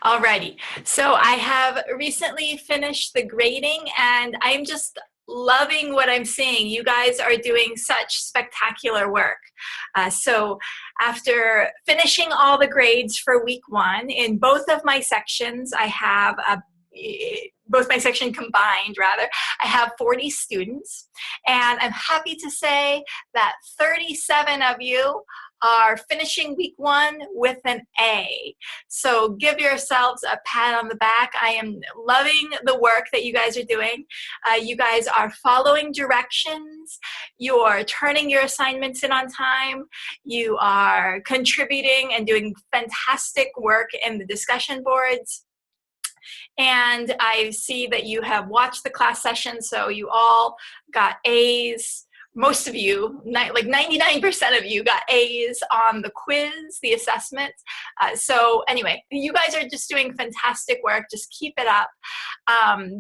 Alrighty, so I have recently finished the grading and I'm just loving what I'm seeing. You guys are doing such spectacular work. So after finishing all the grades for week 1 in both of my sections, I have both my section combined rather, I have 40 students, and I'm happy to say that 37 of you are finishing week 1 with an A. So give yourselves a pat on the back. I am loving the work that you guys are doing. You guys are following directions. You are turning your assignments in on time. You are contributing and doing fantastic work in the discussion boards. And I see that you have watched the class session, so you all got A's. Most of you, like 99% of you, got A's on the quiz, the assessment. So anyway, you guys are just doing fantastic work. Just keep it up.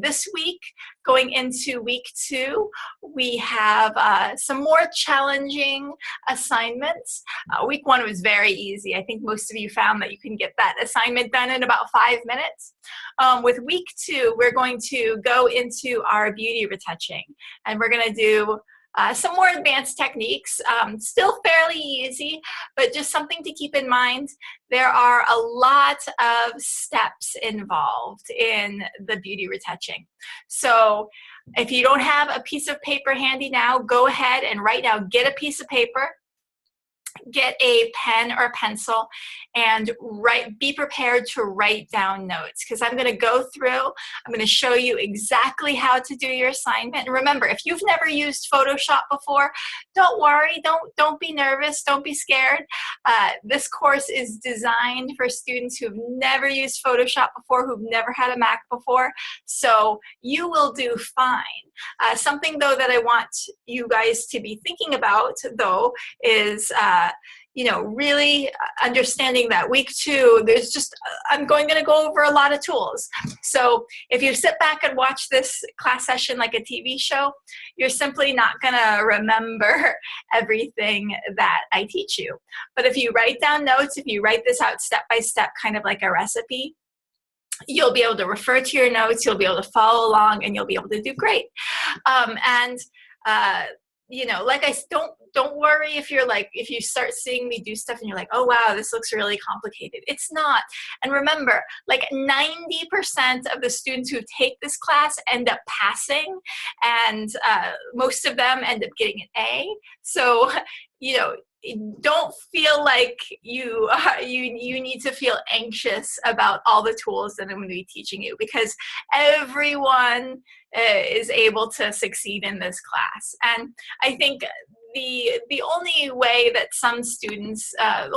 This week, going into week 2, we have some more challenging assignments. Week 1 was very easy. I think most of you found that you can get that assignment done in about 5 minutes. With week 2, we're going to go into our beauty retouching, and we're going to do some more advanced techniques, still fairly easy, but just something to keep in mind. There are a lot of steps involved in the beauty retouching. So if you don't have a piece of paper handy now, go ahead and right now get a piece of paper, get a pen or pencil, and be prepared to write down notes, because I'm going to go through, I'm going to show you exactly how to do your assignment. And remember, if you've never used Photoshop before, don't worry, don't be nervous, don't be scared. This course is designed for students who've never used Photoshop before, who've never had a Mac before, so you will do fine. Something though that I want you guys to be thinking about though is really understanding that week 2, there's just, I'm going to go over a lot of tools. So if you sit back and watch this class session like a TV show, you're simply not going to remember everything that I teach you. But if you write down notes, if you write this out step by step, kind of like a recipe, you'll be able to refer to your notes, you'll be able to follow along, and you'll be able to do great. Don't worry if you start seeing me do stuff and you're like, oh wow, this looks really complicated. It's not. And remember, like 90% of the students who take this class end up passing, and most of them end up getting an A. So, don't feel like you need to feel anxious about all the tools that I'm going to be teaching you, because everyone is able to succeed in this class. And I think the only way that some students, the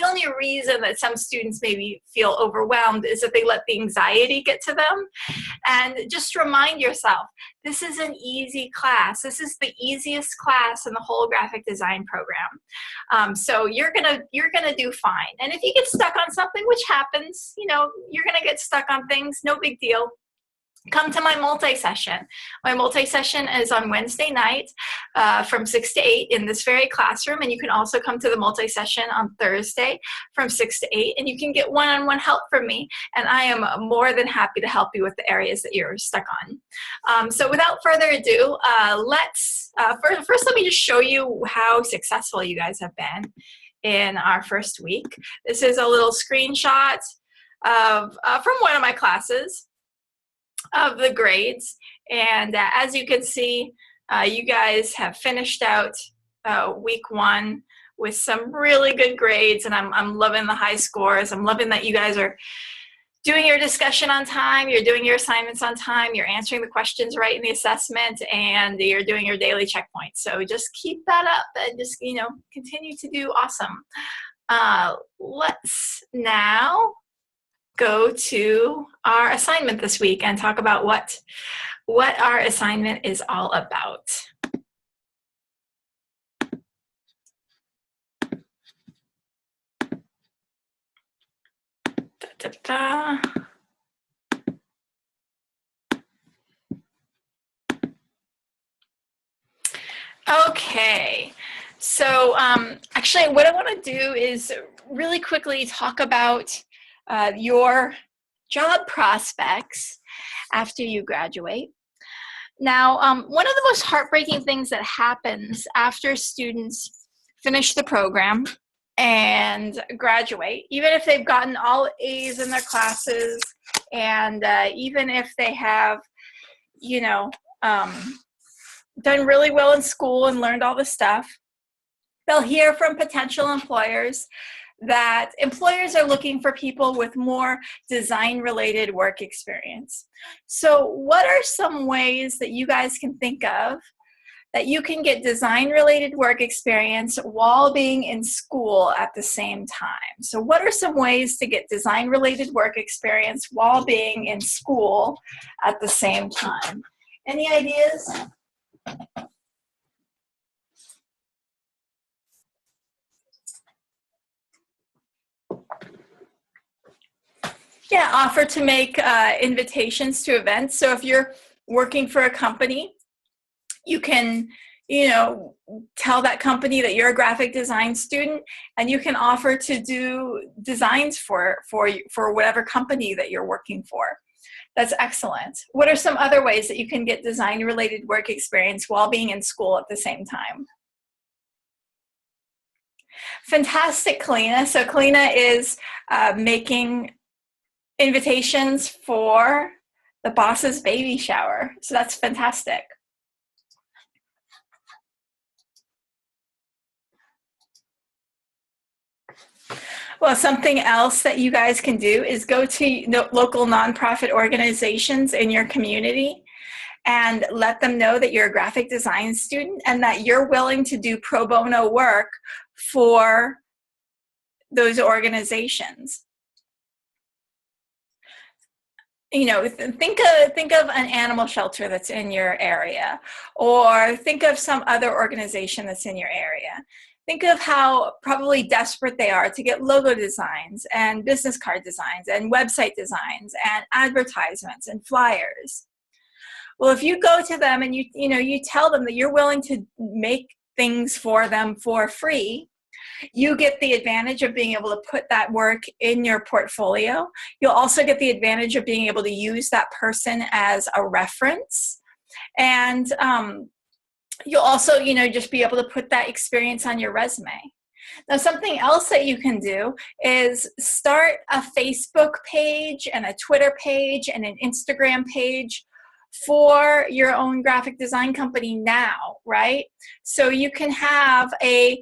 only reason that some students maybe feel overwhelmed is that they let the anxiety get to them. And just remind yourself, this is an easy class. This is the easiest class in the whole graphic design program. So you're gonna do fine. And if you get stuck on something, which happens, you're gonna get stuck on things, no big deal. Come to my multi-session. My multi-session is on Wednesday night from 6 to 8 in this very classroom, and you can also come to the multi-session on Thursday from 6 to 8, and you can get one-on-one help from me, and I am more than happy to help you with the areas that you're stuck on. So without further ado, first let me just show you how successful you guys have been in our first week. This is a little screenshot of from one of my classes of the grades, and as you can see, you guys have finished out week 1 with some really good grades, and I'm loving the high scores. I'm loving that you guys are doing your discussion on time, you're doing your assignments on time, you're answering the questions right in the assessment, and you're doing your daily checkpoints. So just keep that up and just continue to do awesome. Let's now go to our assignment this week and talk about what our assignment is all about. Okay, So actually what I want to do is really quickly talk about your job prospects after you graduate. Now, one of the most heartbreaking things that happens after students finish the program and graduate, even if they've gotten all A's in their classes, and even if they have, you know, done really well in school and learned all the stuff, they'll hear from potential employers that employers are looking for people with more design-related work experience. So what are some ways that you guys can think of that you can get design-related work experience while being in school at the same time? So what are some ways to get design-related work experience while being in school at the same time? Any ideas? Yeah, offer to make invitations to events. So if you're working for a company, you can, tell that company that you're a graphic design student, and you can offer to do designs for whatever company that you're working for. That's excellent. What are some other ways that you can get design-related work experience while being in school at the same time? Fantastic, Kalina. So Kalina is making invitations for the boss's baby shower. So that's fantastic. Well, something else that you guys can do is go to local nonprofit organizations in your community and let them know that you're a graphic design student and that you're willing to do pro bono work for those organizations. Think of an animal shelter that's in your area, or think of some other organization that's in your area. Think of how probably desperate they are to get logo designs and business card designs and website designs and advertisements and flyers. Well, if you go to them and you tell them that you're willing to make things for them for free, you get the advantage of being able to put that work in your portfolio. You'll also get the advantage of being able to use that person as a reference. And you'll also, just be able to put that experience on your resume. Now, something else that you can do is start a Facebook page and a Twitter page and an Instagram page for your own graphic design company now, right? So you can have a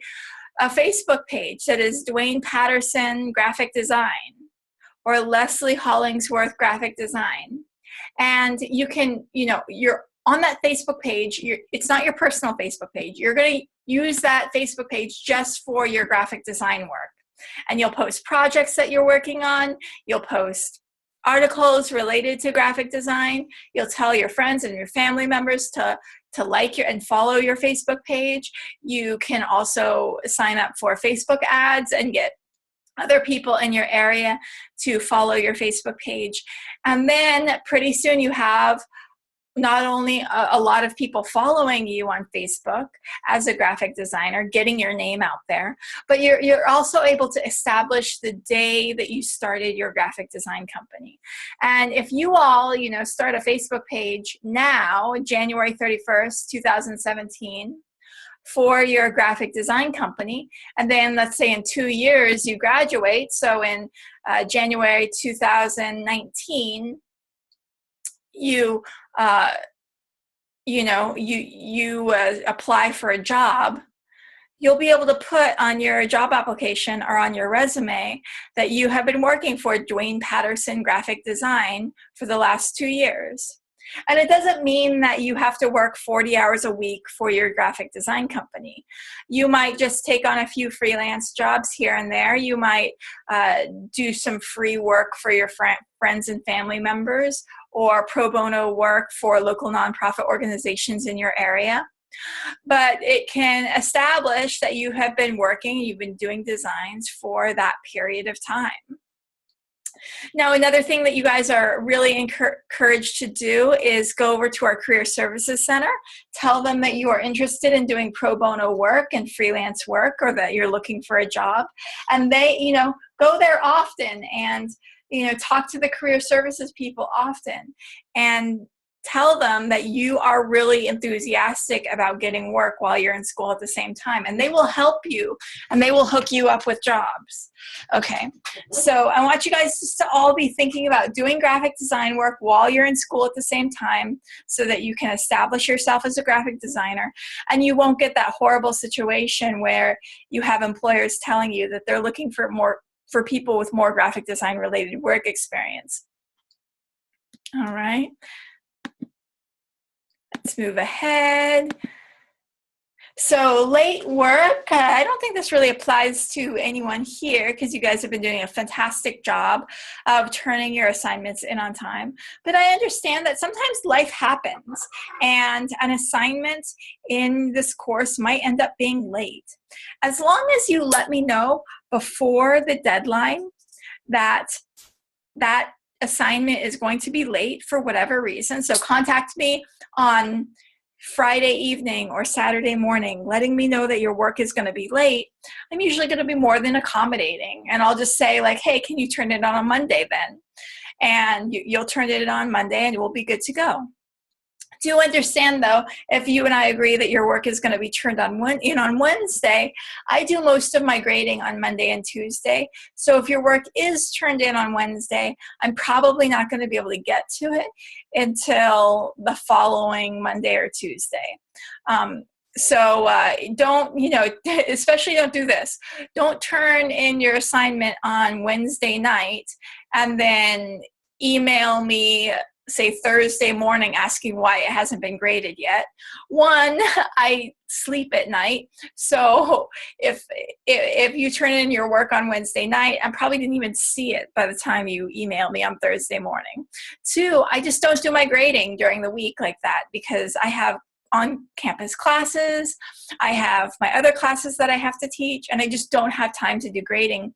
Facebook page that is Dwayne Patterson Graphic Design or Leslie Hollingsworth Graphic Design. And you can, you're on that Facebook page, it's not your personal Facebook page. You're going to use that Facebook page just for your graphic design work. And you'll post projects that you're working on. You'll post articles related to graphic design. You'll tell your friends and your family members to like and follow your Facebook page. You can also sign up for Facebook ads and get other people in your area to follow your Facebook page. And then pretty soon you have not only a lot of people following you on Facebook as a graphic designer, getting your name out there, but you're also able to establish the day that you started your graphic design company. And if you all, start a Facebook page now, January 31st, 2017, for your graphic design company, and then let's say in 2 years you graduate, so in January 2019, you apply for a job, you'll be able to put on your job application or on your resume that you have been working for Dwayne Patterson Graphic Design for the last 2 years. And it doesn't mean that you have to work 40 hours a week for your graphic design company. You might just take on a few freelance jobs here and there. You might do some free work for your friends and family members, or pro bono work for local nonprofit organizations in your area. But it can establish that you have been working, you've been doing designs for that period of time. Now, another thing that you guys are really encouraged to do is go over to our Career Services Center, tell them that you are interested in doing pro bono work and freelance work, or that you're looking for a job, and they, go there often and, talk to the career services people often and tell them that you are really enthusiastic about getting work while you're in school at the same time, and they will help you and they will hook you up with jobs. Okay, so I want you guys just to all be thinking about doing graphic design work while you're in school at the same time, so that you can establish yourself as a graphic designer, and you won't get that horrible situation where you have employers telling you that they're looking for people with more graphic design related work experience. All right. Let's move ahead. So late work, I don't think this really applies to anyone here because you guys have been doing a fantastic job of turning your assignments in on time. But I understand that sometimes life happens and an assignment in this course might end up being late. As long as you let me know before the deadline that that assignment is going to be late for whatever reason, so contact me on Friday evening or Saturday morning, letting me know that your work is going to be late, I'm usually going to be more than accommodating. And I'll just say like, hey, can you turn it on Monday then? And you'll turn it on Monday and we'll be good to go. Do understand though, if you and I agree that your work is going to be turned on Wednesday, I do most of my grading on Monday and Tuesday. So if your work is turned in on Wednesday, I'm probably not going to be able to get to it until the following Monday or Tuesday. So don't, especially don't do this. Don't turn in your assignment on Wednesday night and then email me, say Thursday morning, asking why it hasn't been graded yet. One, I sleep at night, so if you turn in your work on Wednesday night, I probably didn't even see it by the time you email me on Thursday morning. Two, I just don't do my grading during the week like that because I have on-campus classes, I have my other classes that I have to teach, and I just don't have time to do grading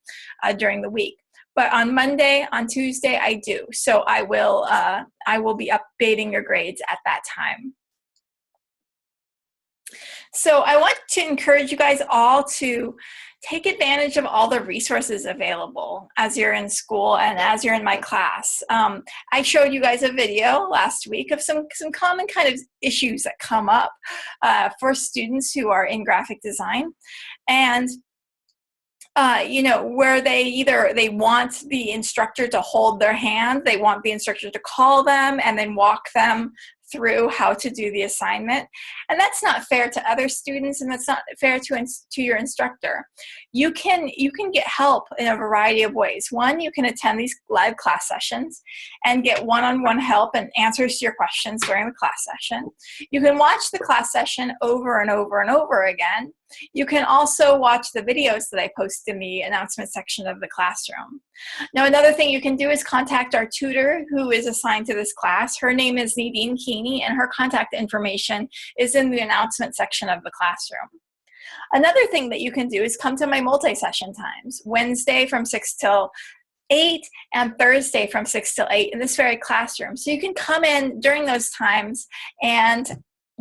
during the week. But on Monday, on Tuesday, I do. So I will be updating your grades at that time. So I want to encourage you guys all to take advantage of all the resources available as you're in school and as you're in my class. I showed you guys a video last week of some common kind of issues that come up for students who are in graphic design. And where they want the instructor to hold their hand, they want the instructor to call them and then walk them through how to do the assignment. And that's not fair to other students, and that's not fair to your instructor. You can get help in a variety of ways. One, you can attend these live class sessions and get one-on-one help and answers to your questions during the class session. You can watch the class session over and over and over again. You can also watch the videos that I post in the announcement section of the classroom. Now, another thing you can do is contact our tutor who is assigned to this class. Her name is Nadine Keeney, and her contact information is in the announcement section of the classroom. Another thing that you can do is come to my multi-session times, Wednesday from 6 till 8 and Thursday from 6 till 8 in this very classroom. So you can come in during those times and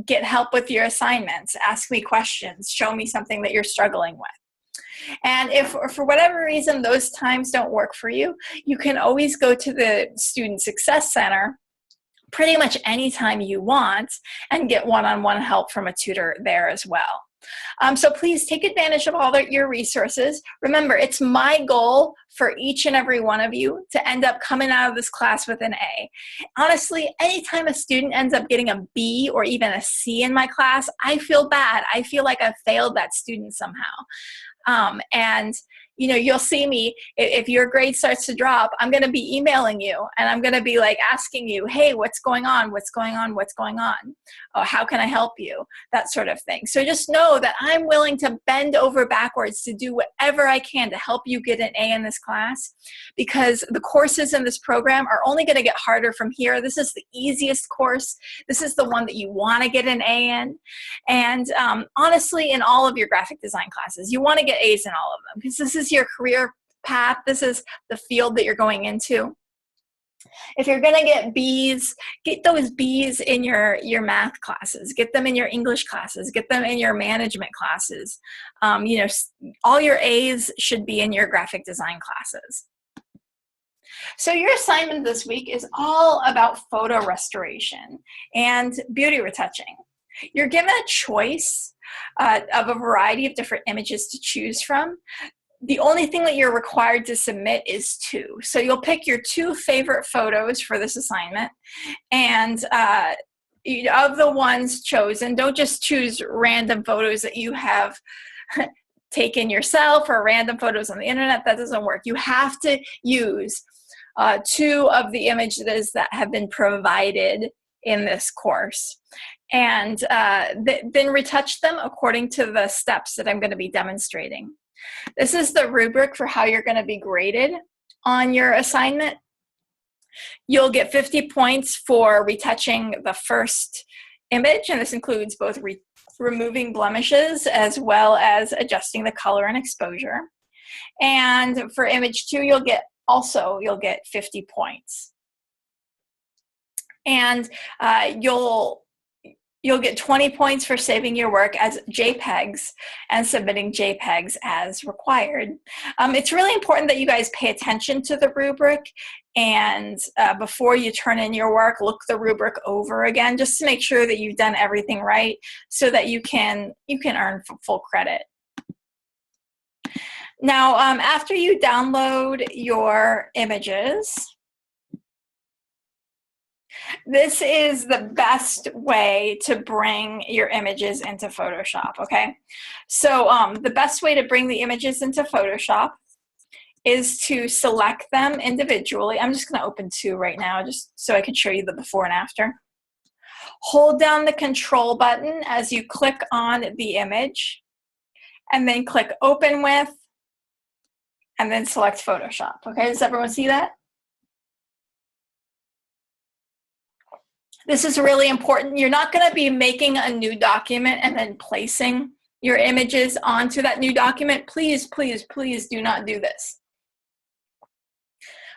get help with your assignments, ask me questions, show me something that you're struggling with. And if for whatever reason those times don't work for you, you can always go to the Student Success Center pretty much anytime you want and get one-on-one help from a tutor there as well. So please take advantage of all your resources. Remember, it's my goal for each and every one of you to end up coming out of this class with an A. Honestly, anytime a student ends up getting a B or even a C in my class, I feel bad. I feel like I've failed that student somehow. And you'll see me, if your grade starts to drop, I'm going to be emailing you and I'm going to be like asking you, hey, what's going on? What's going on? What's going on? Oh, how can I help you? That sort of thing. So just know that I'm willing to bend over backwards to do whatever I can to help you get an A in this class, because the courses in this program are only going to get harder from here. This is the easiest course. This is the one that you want to get an A in. And honestly, in all of your graphic design classes, you want to get A's in all of them because this is your career path. This is the field that you're going into. If you're going to get B's, get those B's in your math classes, get them in your English classes, get them in your management classes. You know, all your A's should be in your graphic design classes. So your assignment this week is all about photo restoration and beauty retouching. You're given a choice of a variety of different images to choose from. The only thing that you're required to submit is 2. So you'll pick your 2 favorite photos for this assignment, and of the ones chosen, don't just choose random photos that you have taken yourself or random photos on the internet. That doesn't work. You have to use 2 of the images that have been provided in this course, and then retouch them according to the steps that I'm going to be demonstrating. This is the rubric for how you're going to be graded on your assignment. You'll get 50 points for retouching the first image, and this includes both removing blemishes as well as adjusting the color and exposure. And for image 2, you'll get 50 points. And you'll get 20 points for saving your work as JPEGs and submitting JPEGs as required. It's really important that you guys pay attention to the rubric, and before you turn in your work, look the rubric over again just to make sure that you've done everything right so that you can earn full credit. Now, after you download your images, this is the best way to bring your images into Photoshop, okay? So the best way to bring the images into Photoshop is to select them individually. I'm just going to open 2 right now just so I can show you the before and after. Hold down the Control button as you click on the image, and then click Open With, and then select Photoshop, okay? Does everyone see that? This is really important. You're not going to be making a new document and then placing your images onto that new document. Please, please, please do not do this.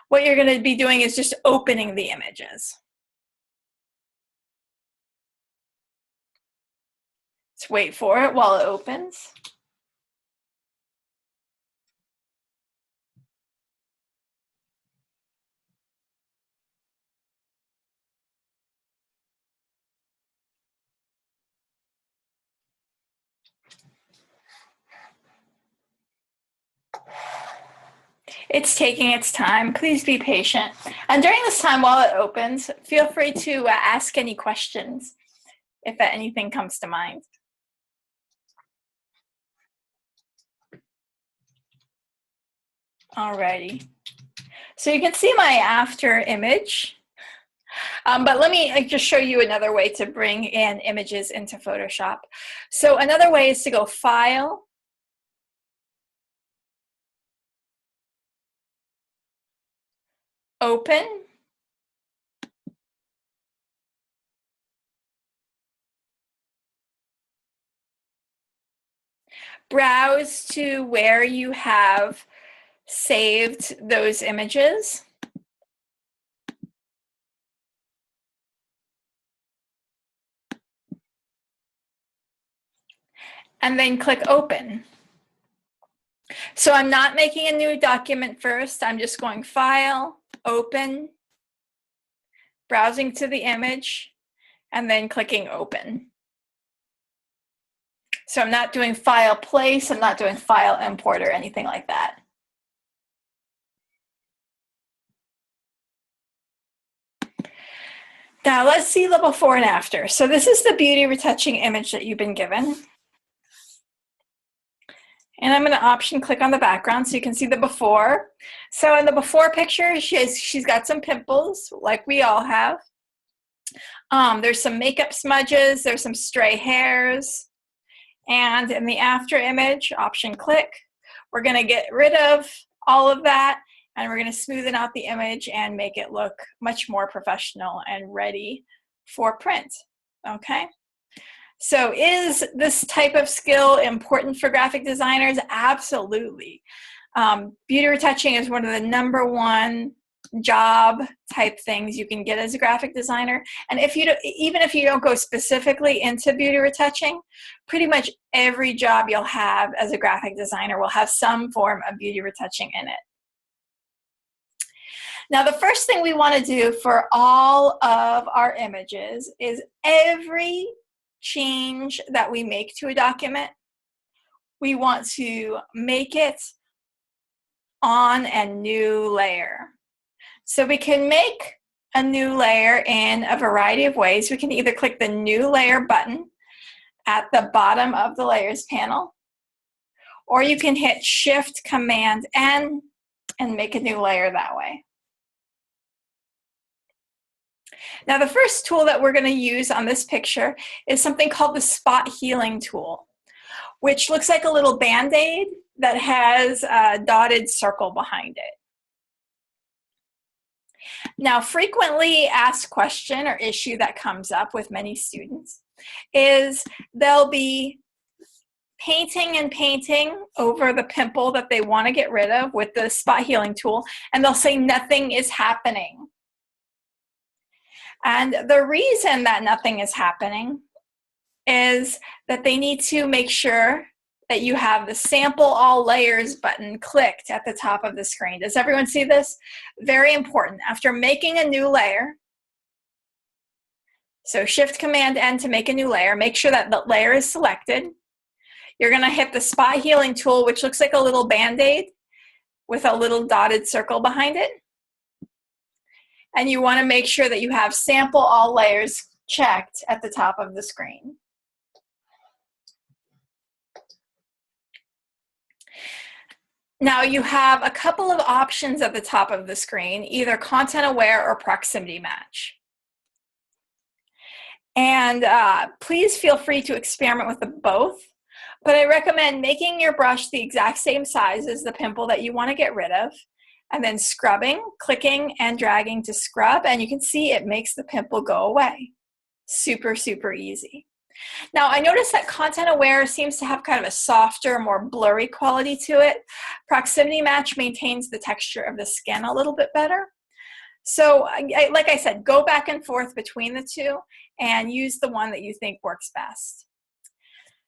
What you're going to be doing is just opening the images. Let's wait for it while it opens. It's taking its time. Please be patient. And during this time while it opens, feel free to ask any questions if anything comes to mind. Alrighty. So you can see my after image. But let me just show you another way to bring in images into Photoshop. So another way is to go File, Open, browse to where you have saved those images. And then click Open. So I'm not making a new document first. I'm just going File, Open, browsing to the image, and then clicking Open. So I'm not doing File Place, I'm not doing File Import or anything like that. Now let's see the before and after. So this is the beauty retouching image that you've been given. And I'm going to option click on the background so you can see the before. So in the before picture, she's got some pimples, like we all have. There's some makeup smudges, there's some stray hairs. And in the after image, option click, we're going to get rid of all of that, and we're going to smoothen out the image and make it look much more professional and ready for print, okay? So is this type of skill important for graphic designers? Absolutely. Beauty retouching is one of the #1 job type things you can get as a graphic designer. And even if you don't go specifically into beauty retouching, pretty much every job you'll have as a graphic designer will have some form of beauty retouching in it. Now, the first thing we want to do for all of our images is every change that we make to a document, we want to make it on a new layer. So we can make a new layer in a variety of ways. We can either click the New Layer button at the bottom of the Layers panel, or you can hit Shift-Command-N and make a new layer that way. Now, the first tool that we're going to use on this picture is something called the Spot Healing tool, which looks like a little Band-Aid that has a dotted circle behind it. Now, frequently asked question or issue that comes up with many students is they'll be painting and painting over the pimple that they want to get rid of with the Spot Healing tool, and they'll say nothing is happening. And the reason that nothing is happening is that they need to make sure that you have the Sample All Layers button clicked at the top of the screen. Does everyone see this? Very important. After making a new layer, so Shift-Command-N to make a new layer, make sure that the layer is selected. You're going to hit the Spot Healing tool, which looks like a little Band-Aid with a little dotted circle behind it. And you want to make sure that you have Sample All Layers checked at the top of the screen. Now you have a couple of options at the top of the screen, either Content Aware or Proximity Match. And please feel free to experiment with them both, but I recommend making your brush the exact same size as the pimple that you want to get rid of, and then scrubbing, clicking and dragging to scrub, and you can see it makes the pimple go away. Super, super easy. Now, I noticed that Content Aware seems to have kind of a softer, more blurry quality to it. Proximity Match maintains the texture of the skin a little bit better. So, like I said, go back and forth between the two and use the one that you think works best.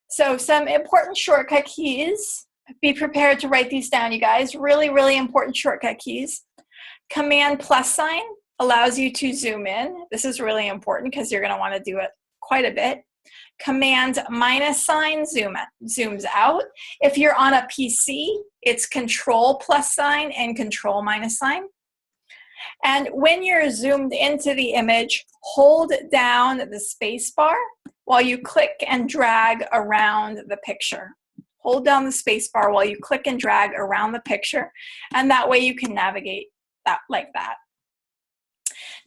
So, some important shortcut keys. Be prepared to write these down, you guys. Really, really important shortcut keys. Command + allows you to zoom in. This is really important because you're going to want to do it quite a bit. Command - zooms out. If you're on a PC, it's Control + and Control -. And when you're zoomed into the image, hold down the space bar while you click and drag around the picture. Hold down the space bar while you click and drag around the picture, and that way you can navigate that like that.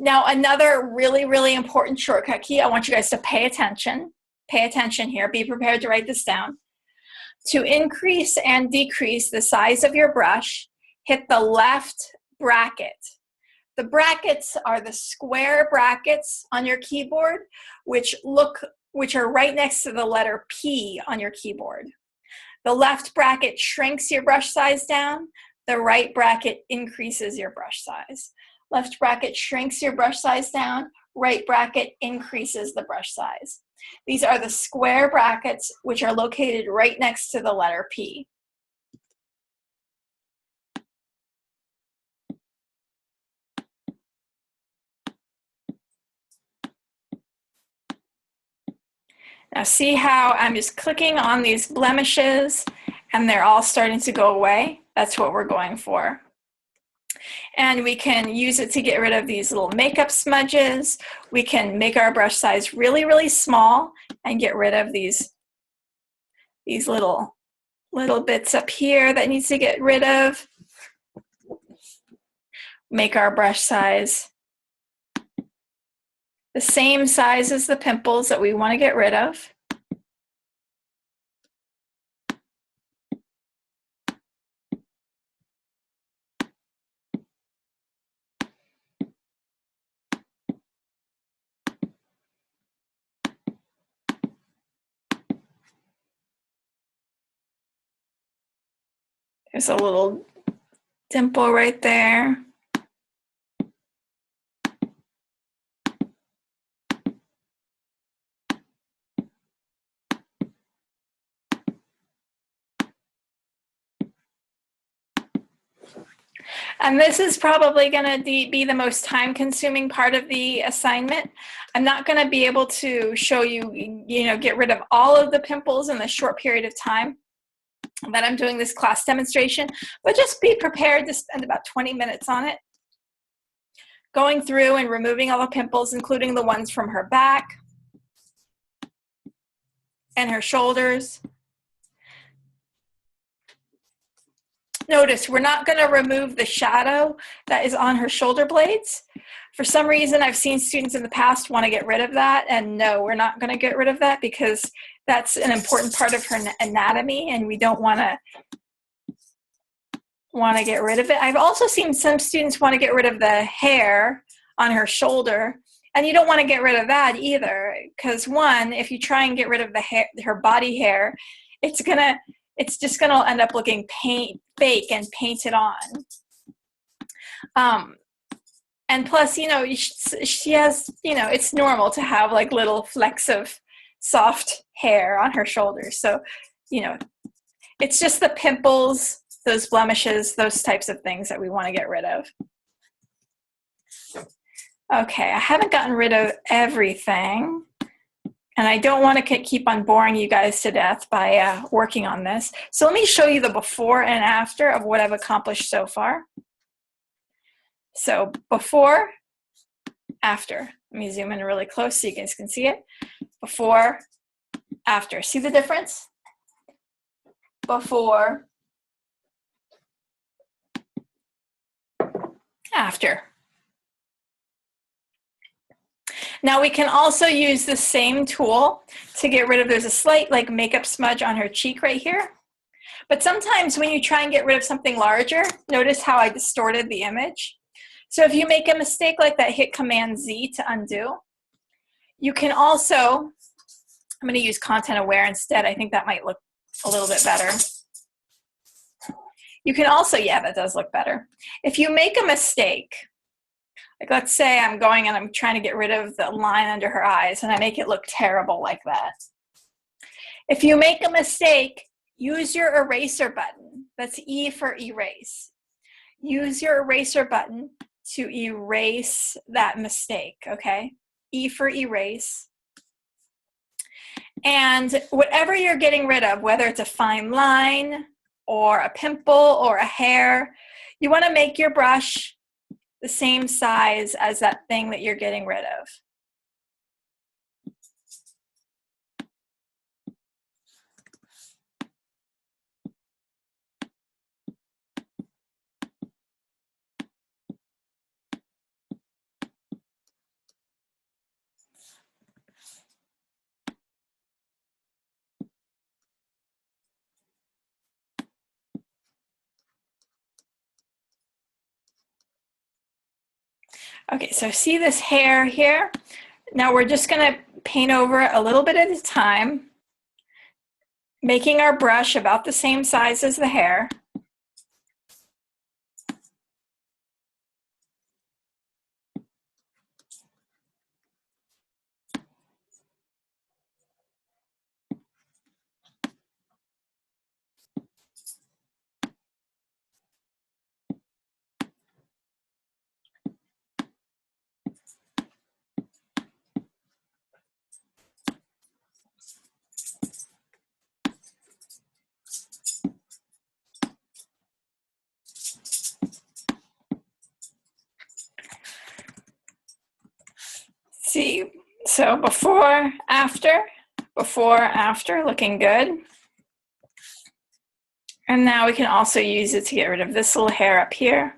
Now, another really, really important shortcut key, I want you guys to pay attention. Pay attention here. Be prepared to write this down. To increase and decrease the size of your brush, hit the left bracket. The brackets are the square brackets on your keyboard, which are right next to the letter P on your keyboard. The left bracket shrinks your brush size down. The right bracket increases your brush size. Left bracket shrinks your brush size down. Right bracket increases the brush size. These are the square brackets, which are located right next to the letter P. Now see how I'm just clicking on these blemishes and they're all starting to go away? That's what we're going for. And we can use it to get rid of these little makeup smudges. We can make our brush size really, really small and get rid of these little bits up here that needs to get rid of. Make our brush size the same size as the pimples that we want to get rid of. There's a little dimple right there. And this is probably going to be the most time-consuming part of the assignment. I'm not going to be able to show you, get rid of all of the pimples in the short period of time that I'm doing this class demonstration, but just be prepared to spend about 20 minutes on it, going through and removing all the pimples, including the ones from her back and her shoulders. Notice we're not going to remove the shadow that is on her shoulder blades. For some reason, I've seen students in the past want to get rid of that, and no, we're not going to get rid of that because that's an important part of her anatomy, and we don't want to get rid of it. I've also seen some students want to get rid of the hair on her shoulder, and you don't want to get rid of that either, because one, if you try and get rid of the hair, her body hair, it's just gonna end up looking fake and painted on. And plus, she has, it's normal to have like little flecks of soft hair on her shoulders. So, it's just the pimples, those blemishes, those types of things that we want to get rid of. Okay, I haven't gotten rid of everything. And I don't want to keep on boring you guys to death by working on this. So let me show you the before and after of what I've accomplished so far. So before, after. Let me zoom in really close so you guys can see it. Before, after. See the difference? Before, after. Now we can also use the same tool to get rid of, there's a slight like makeup smudge on her cheek right here. But sometimes when you try and get rid of something larger, notice how I distorted the image. So if you make a mistake like that, hit Command Z to undo. You can also, I'm going to use content aware instead. I think that might look a little bit better. You can also, yeah, that does look better. If you make a mistake, like let's say I'm going and I'm trying to get rid of the line under her eyes and I make it look terrible like that. If you make a mistake, use your eraser button. That's E for erase. Use your eraser button to erase that mistake, okay? E for erase. And whatever you're getting rid of, whether it's a fine line or a pimple or a hair, you want to make your brush the same size as that thing that you're getting rid of. Okay, so see this hair here? Now we're just going to paint over it a little bit at a time, making our brush about the same size as the hair. See, so before, after, looking good. And now we can also use it to get rid of this little hair up here.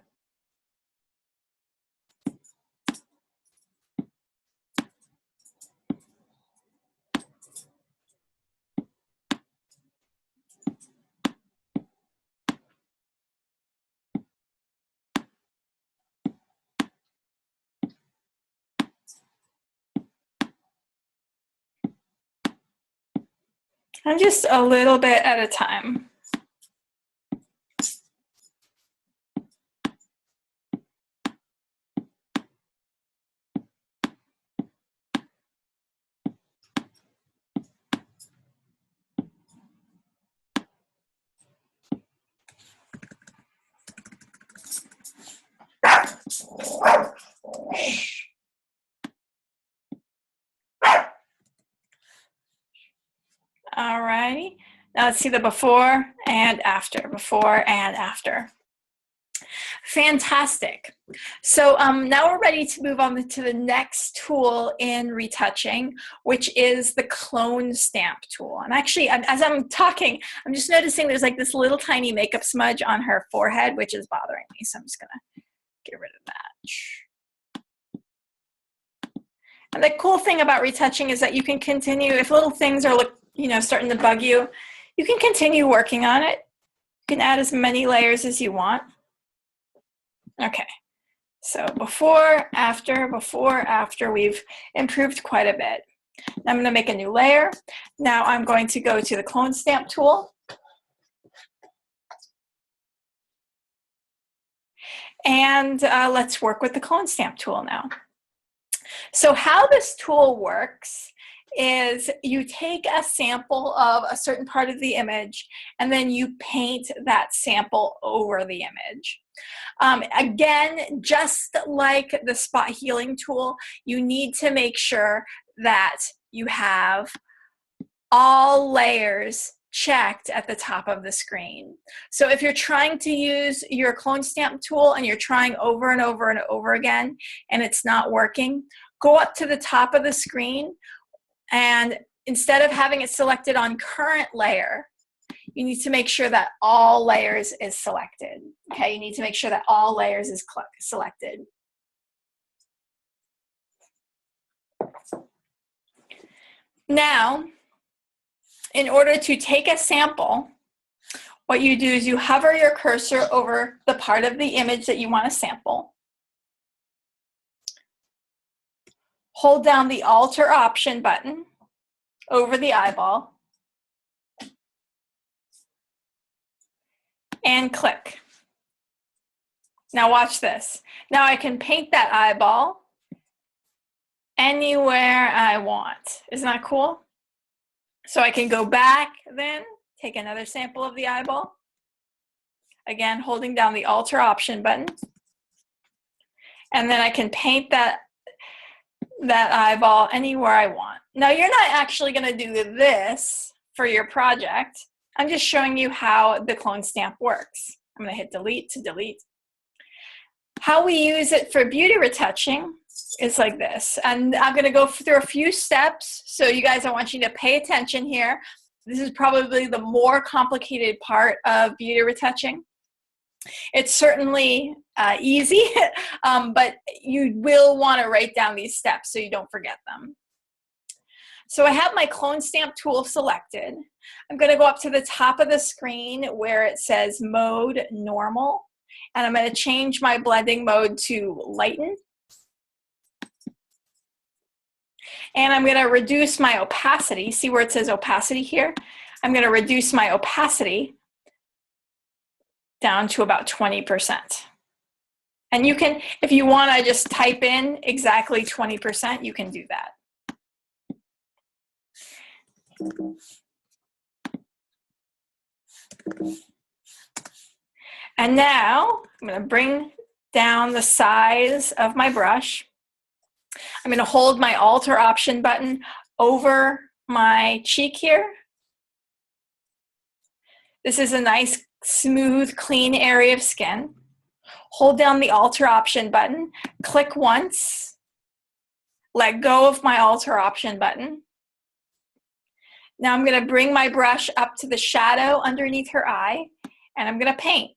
And just a little bit at a time. All righty. Now let's see the before and after, before and after. Fantastic. So now we're ready to move on to the next tool in retouching, which is the clone stamp tool. And actually, as I'm talking, I'm just noticing there's like this little tiny makeup smudge on her forehead, which is bothering me. So I'm just gonna get rid of that. And the cool thing about retouching is that you can continue, if little things are starting to bug you, you can continue working on it. You can add as many layers as you want. Okay, so before, after, we've improved quite a bit. Now I'm going to make a new layer. Now I'm going to go to the clone stamp tool. And let's work with the clone stamp tool now. So how this tool works is you take a sample of a certain part of the image and then you paint that sample over the image. Again, just like the spot healing tool, you need to make sure that you have all layers checked at the top of the screen. So if you're trying to use your clone stamp tool and you're trying over and over and over again and it's not working, go up to the top of the screen and instead of having it selected on current layer, you need to make sure that all layers is selected. Okay, you need to make sure that all layers is selected. Now, in order to take a sample, what you do is you hover your cursor over the part of the image that you want to sample. Hold down the Alter Option button over the eyeball and click. Now watch this. Now I can paint that eyeball anywhere I want. Isn't that cool? So I can go back then, take another sample of the eyeball. Again, holding down the Alter Option button. And then I can paint that eyeball anywhere I want. Now you're not actually going to do this for your project. I'm just showing you how the clone stamp works. I'm going to hit delete to delete. How we use it for beauty retouching is like this. And I'm going to go through a few steps. So you guys, I want you to pay attention here. This is probably the more complicated part of beauty retouching. It's certainly easy, but you will want to write down these steps so you don't forget them. So I have my clone stamp tool selected. I'm going to go up to the top of the screen where it says mode normal, and I'm going to change my blending mode to lighten. And I'm going to reduce my opacity. See where it says opacity here? I'm going to reduce my opacity down to about 20%. And you can, if you want to just type in exactly 20%, you can do that. And now I'm going to bring down the size of my brush. I'm going to hold my Alter Option button over my cheek here. This is a nice, smooth, clean area of skin. Hold down the Alter Option button, click once, let go of my Alter Option button. Now I'm going to bring my brush up to the shadow underneath her eye, and I'm going to paint.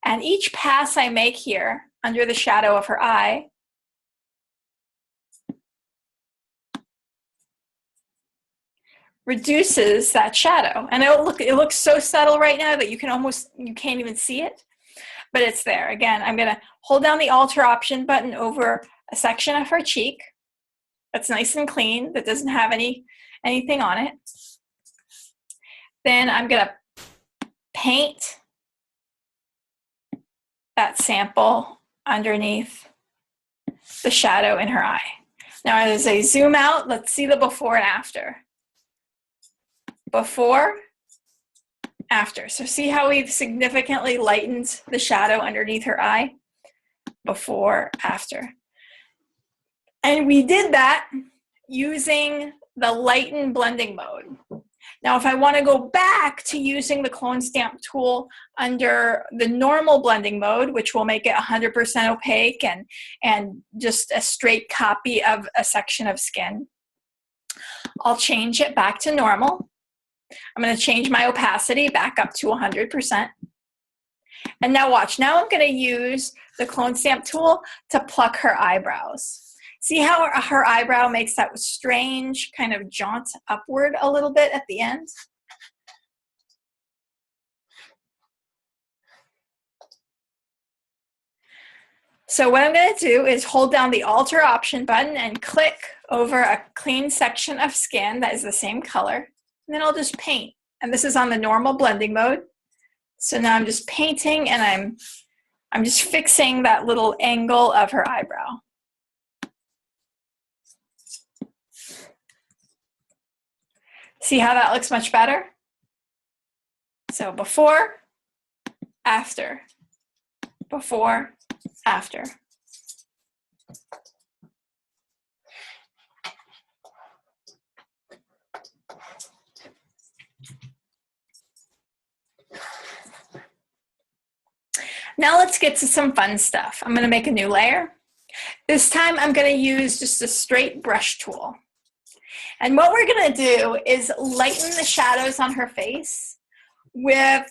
And each pass I make here under the shadow of her eye reduces that shadow. And it looks so subtle right now that you can't even see it, but it's there. Again, I'm going to hold down the Alter Option button over a section of her cheek that's nice and clean, that doesn't have anything on it. Then I'm going to paint that sample underneath the shadow in her eye. Now as I zoom out, let's see the before and after. Before, after. So see how we've significantly lightened the shadow underneath her eye? before, after. And we did that using the lighten blending mode. Now, if I want to go back to using the clone stamp tool under the normal blending mode, which will make it 100% opaque and just a straight copy of a section of skin, I'll change it back to normal. I'm going to change my opacity back up to 100%. And now watch. Now I'm going to use the clone stamp tool to pluck her eyebrows. See how her eyebrow makes that strange kind of jaunt upward a little bit at the end? So what I'm going to do is hold down the Alter Option button and click over a clean section of skin that is the same color. And then I'll just paint. And this is on the normal blending mode. So now I'm just painting and I'm just fixing that little angle of her eyebrow. See how that looks much better? So before, after, before, after. Now let's get to some fun stuff. I'm going to make a new layer. This time I'm going to use just a straight brush tool. And what we're going to do is lighten the shadows on her face with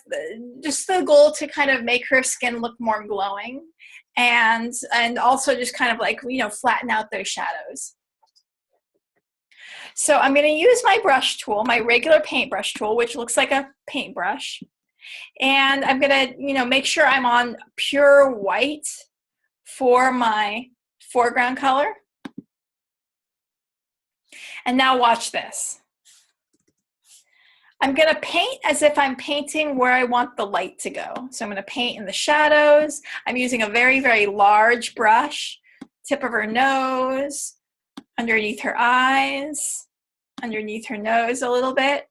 just the goal to kind of make her skin look more glowing and also just kind of like, you know, flatten out those shadows. So I'm going to use my brush tool, my regular paintbrush tool, which looks like a paintbrush. And I'm going to, you know, make sure I'm on pure white for my foreground color. And now watch this. I'm going to paint as if I'm painting where I want the light to go. So I'm going to paint in the shadows. I'm using a very, very large brush, tip of her nose, underneath her eyes, underneath her nose a little bit.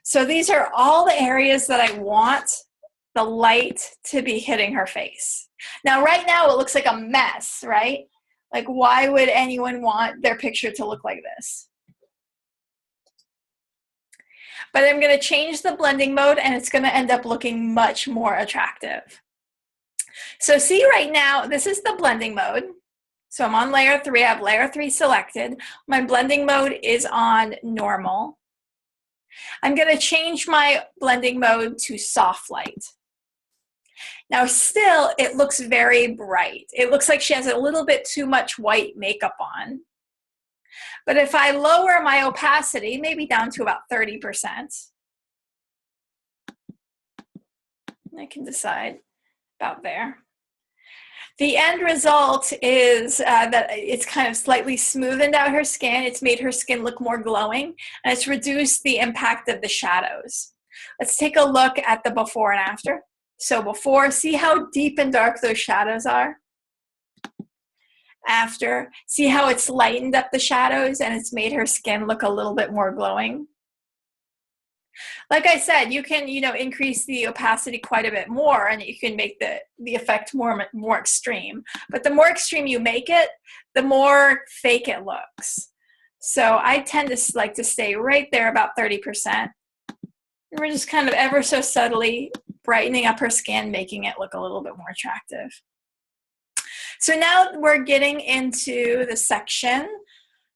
So these are all the areas that I want the light to be hitting her face. Now, right now, it looks like a mess, right? Like, why would anyone want their picture to look like this? But I'm going to change the blending mode, and it's going to end up looking much more attractive. So see right now, this is the blending mode. So I'm on layer 3. I have layer 3 selected. My blending mode is on normal. I'm going to change my blending mode to soft light. Now still, it looks very bright. It looks like she has a little bit too much white makeup on. But if I lower my opacity, maybe down to about 30%, I can decide about there. The end result is that it's kind of slightly smoothened out her skin. It's made her skin look more glowing, and it's reduced the impact of the shadows. Let's take a look at the before and after. So before, see how deep and dark those shadows are? After, see how it's lightened up the shadows and it's made her skin look a little bit more glowing? Like I said, you can, you know, increase the opacity quite a bit more, and you can make the effect more extreme. But the more extreme you make it, the more fake it looks. So I tend to like to stay right there about 30%. And we're just kind of ever so subtly brightening up her skin, making it look a little bit more attractive. So now we're getting into the section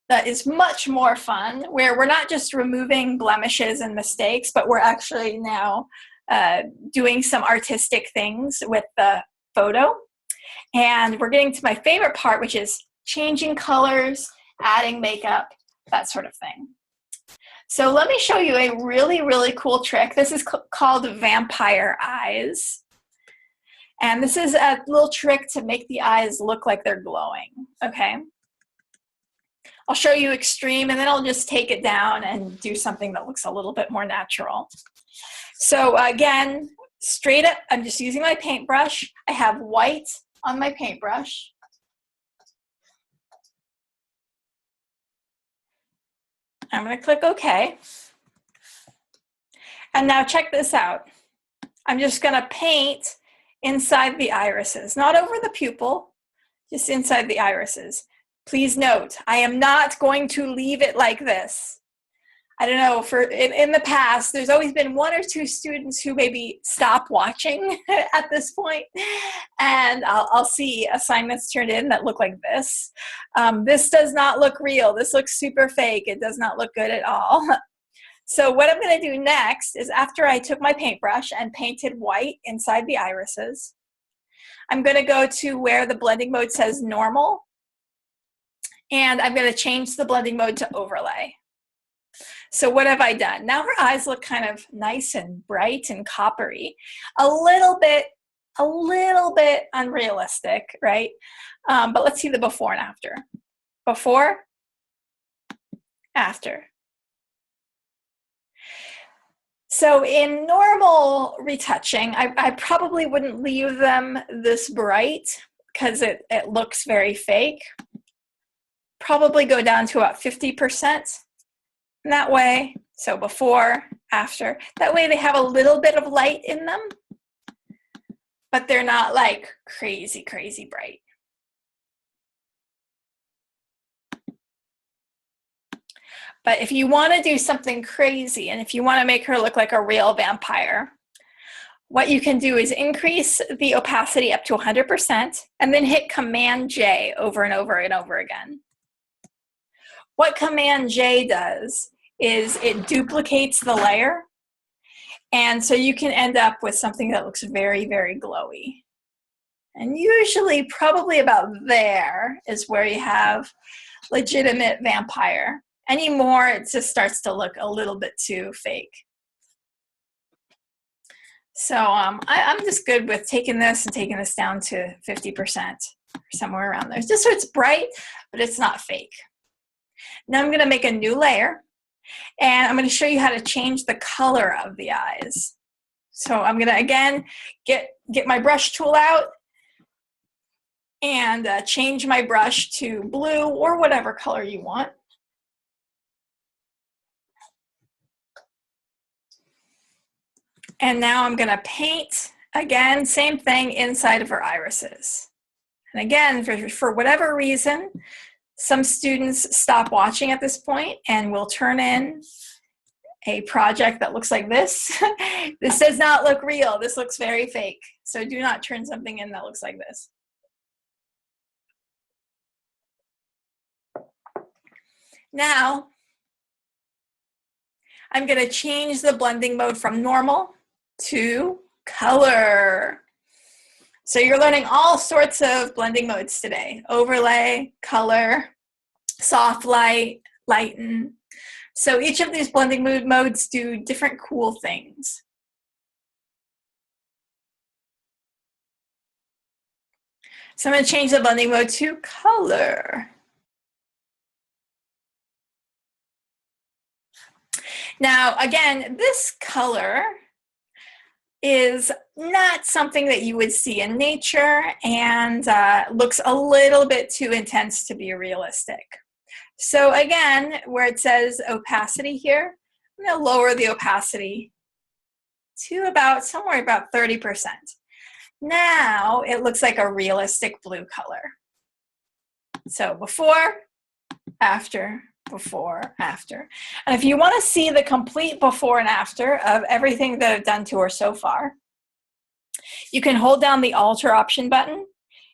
that is much more fun, where we're not just removing blemishes and mistakes, but we're actually now doing some artistic things with the photo. And we're getting to my favorite part, which is changing colors, adding makeup, that sort of thing. So let me show you a really, really cool trick. This is called vampire eyes. And this is a little trick to make the eyes look like they're glowing, okay? I'll show you extreme, and then I'll just take it down and do something that looks a little bit more natural. So again, straight up, I'm just using my paintbrush. I have white on my paintbrush. I'm going to click OK. And now check this out. I'm just going to paint inside the irises, not over the pupil, just inside the irises. Please note, I am not going to leave it like this. I don't know, in the past, there's always been 1 or 2 students who maybe stop watching at this point, and I'll see assignments turned in that look like this. This does not look real. This looks super fake. It does not look good at all. So what I'm going to do next is, after I took my paintbrush and painted white inside the irises, I'm going to go to where the blending mode says normal, and I'm going to change the blending mode to overlay. So what have I done? Now her eyes look kind of nice and bright and coppery, a little bit unrealistic, right? But let's see the before and after. Before, after. So in normal retouching, I probably wouldn't leave them this bright because it looks very fake. Probably go down to about 50%. That way, so before, after, that way they have a little bit of light in them, but they're not like crazy, crazy bright. But if you want to do something crazy, and if you want to make her look like a real vampire, what you can do is increase the opacity up to 100% and then hit Command J over and over and over again. What Command J does is it duplicates the layer, and so you can end up with something that looks very, very glowy. And usually probably about there is where you have legitimate vampire. Any more, it just starts to look a little bit too fake. So I'm just good with taking this and taking this down to 50%, somewhere around there, just so it's bright, but it's not fake. Now I'm going to make a new layer, and I'm going to show you how to change the color of the eyes. So I'm going to, again, get my brush tool out and change my brush to blue or whatever color you want. And now I'm going to paint, again, same thing inside of her irises. And again, for whatever reason, some students stop watching at this point and will turn in a project that looks like this. This does not look real. This looks very fake. So do not turn something in that looks like this. Now, I'm going to change the blending mode from normal to color. So you're learning all sorts of blending modes today. Overlay, color, soft light, lighten. So each of these blending modes do different cool things. So I'm going to change the blending mode to color. Now, again, this color is not something that you would see in nature, and looks a little bit too intense to be realistic. So again, where it says opacity here, I'm going to lower the opacity to somewhere about 30%. Now it looks like a realistic blue color. So before, after, before, after. And if you want to see the complete before and after of everything that I've done to her so far, you can hold down the Alter option button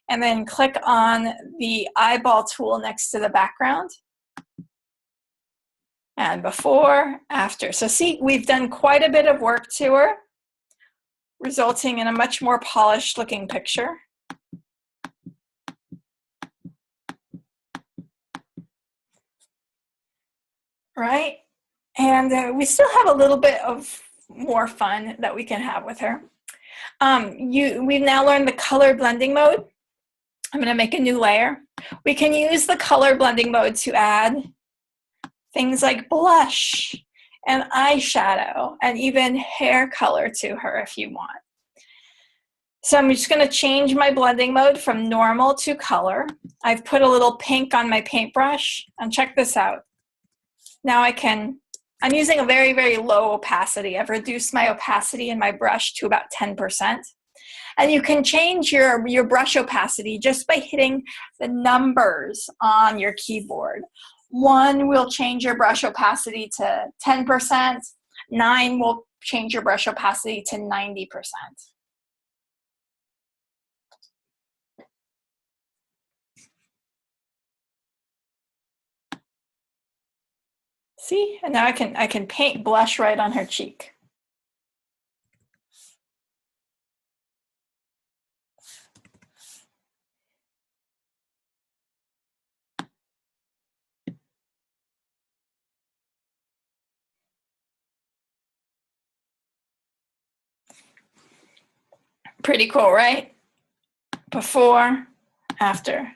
and then click on the eyeball tool next to the background. And before, after. So see, we've done quite a bit of work to her, resulting in a much more polished looking picture. Right? And we still have a little bit of more fun that we can have with her. We've now learned the color blending mode. I'm going to make a new layer. We can use the color blending mode to add things like blush and eyeshadow and even hair color to her if you want. So I'm just going to change my blending mode from normal to color. I've put a little pink on my paintbrush, and check this out. Now I'm using a very, very low opacity. I've reduced my opacity in my brush to about 10%. And you can change your brush opacity just by hitting the numbers on your keyboard. 1 will change your brush opacity to 10%. 9 will change your brush opacity to 90%. See, and now I can paint blush right on her cheek. Pretty cool, right? Before, after,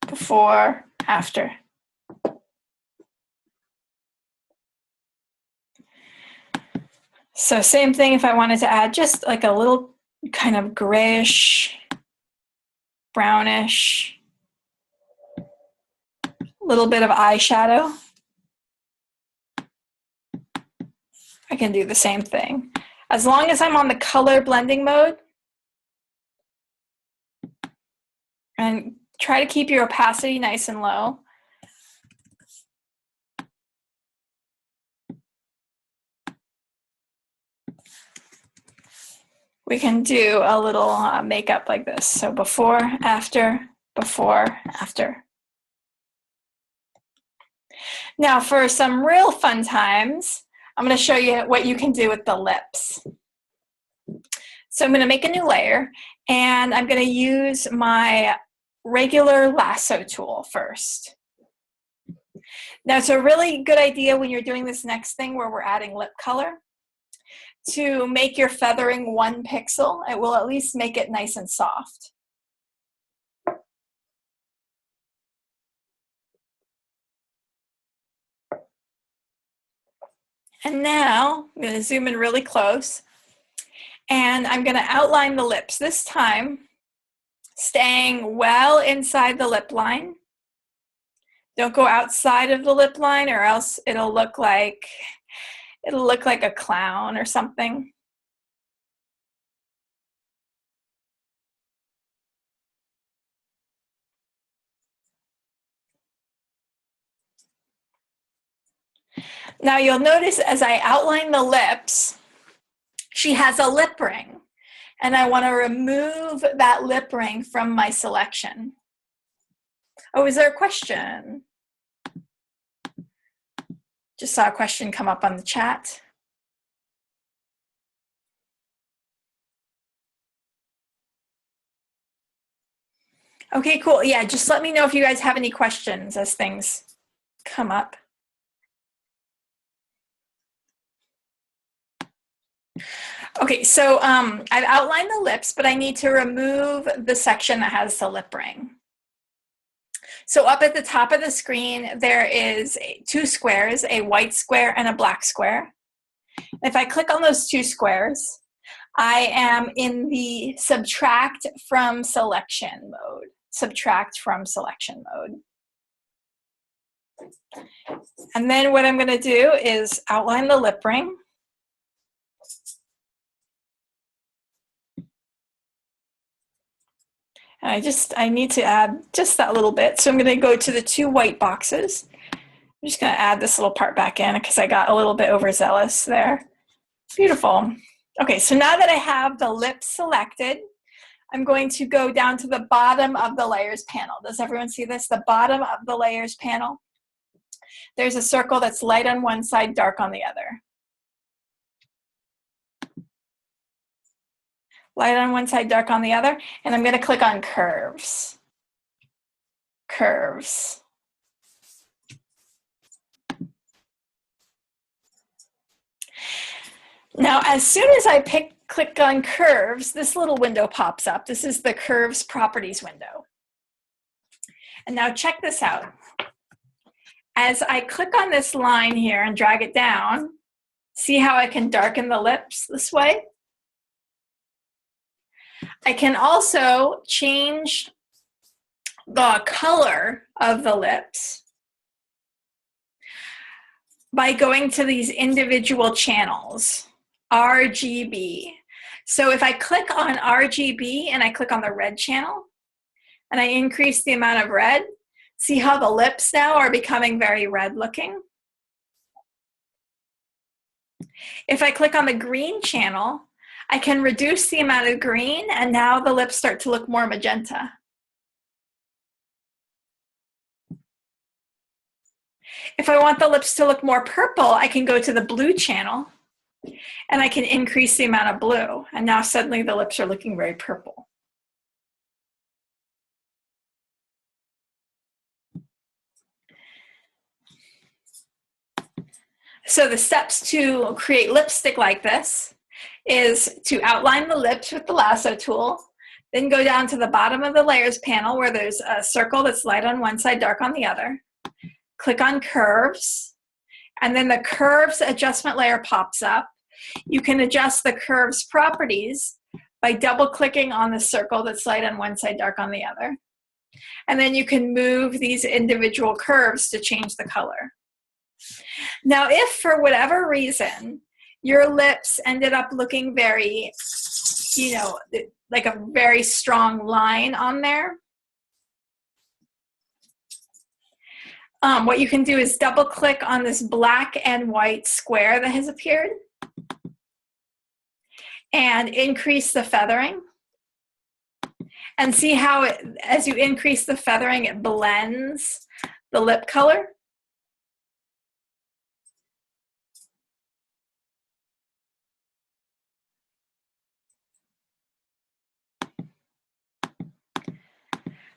before, after. So same thing if I wanted to add just like a little kind of grayish, brownish, little bit of eyeshadow. I can do the same thing. As long as I'm on the color blending mode, and try to keep your opacity nice and low. We can do a little makeup like this. So before, after, before, after. Now for some real fun times, I'm going to show you what you can do with the lips. So I'm going to make a new layer, and I'm going to use my regular lasso tool first. Now it's a really good idea when you're doing this next thing where we're adding lip color to make your feathering 1 pixel. It will at least make it nice and soft. And now I'm going to zoom in really close, and I'm going to outline the lips, this time staying well inside the lip line. Don't go outside of the lip line, or else it'll look like a clown or something. Now you'll notice as I outline the lips, she has a lip ring, and I want to remove that lip ring from my selection. Oh, is there a question? Just saw a question come up on the chat. Okay, cool. Yeah, just let me know if you guys have any questions as things come up. Okay, so I've outlined the lips, but I need to remove the section that has the lip ring. So up at the top of the screen, there is 2 squares, a white square and a black square. If I click on those 2 squares, I am in the subtract from selection mode. Subtract from selection mode. And then what I'm going to do is outline the lip ring. And I need to add just that little bit. So I'm going to go to the 2 white boxes. I'm just going to add this little part back in because I got a little bit overzealous there. Beautiful. Okay, so now that I have the lips selected, I'm going to go down to the bottom of the layers panel. Does everyone see this? The bottom of the layers panel. There's a circle that's light on one side, dark on the other. Light on one side, dark on the other, and I'm going to click on curves. Curves. Now, as soon as I click on curves, this little window pops up. This is the curves properties window. And now check this out. As I click on this line here and drag it down, see how I can darken the lips this way? I can also change the color of the lips by going to these individual channels, RGB. So if I click on RGB and I click on the red channel and I increase the amount of red, see how the lips now are becoming very red looking? If I click on the green channel, I can reduce the amount of green and now the lips start to look more magenta. If I want the lips to look more purple, I can go to the blue channel and I can increase the amount of blue. And now suddenly the lips are looking very purple. So the steps to create lipstick like this is to outline the lips with the lasso tool, then go down to the bottom of the layers panel where there's a circle that's light on one side, dark on the other. Click on curves, and then the curves adjustment layer pops up. You can adjust the curves properties by double clicking on the circle that's light on one side, dark on the other. And then you can move these individual curves to change the color. Now, if for whatever reason your lips ended up looking very, like a very strong line on there, what you can do is double click on this black and white square that has appeared and increase the feathering. And see how as you increase the feathering, it blends the lip color.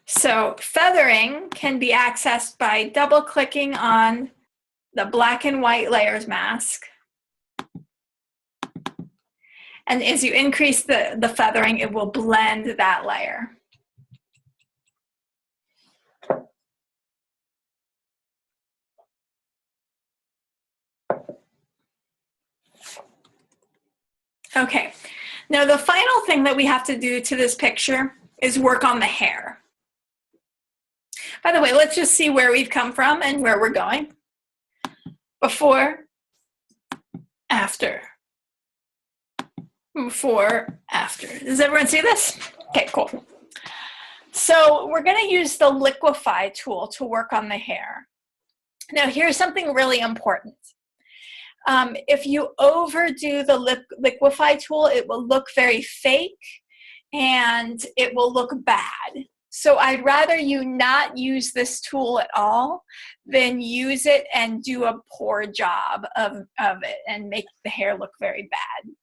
So feathering can be accessed by double clicking on the black and white layers mask. And as you increase the feathering, it will blend that layer. Okay, now the final thing that we have to do to this picture is work on the hair. By the way, let's just see where we've come from and where we're going. Before, after. Before, after. Does everyone see this? Okay, cool. So we're going to use the liquefy tool to work on the hair. Now here's something really important. If you overdo the liquefy tool, it will look very fake and it will look bad. So I'd rather you not use this tool at all than use it and do a poor job of it and make the hair look very bad.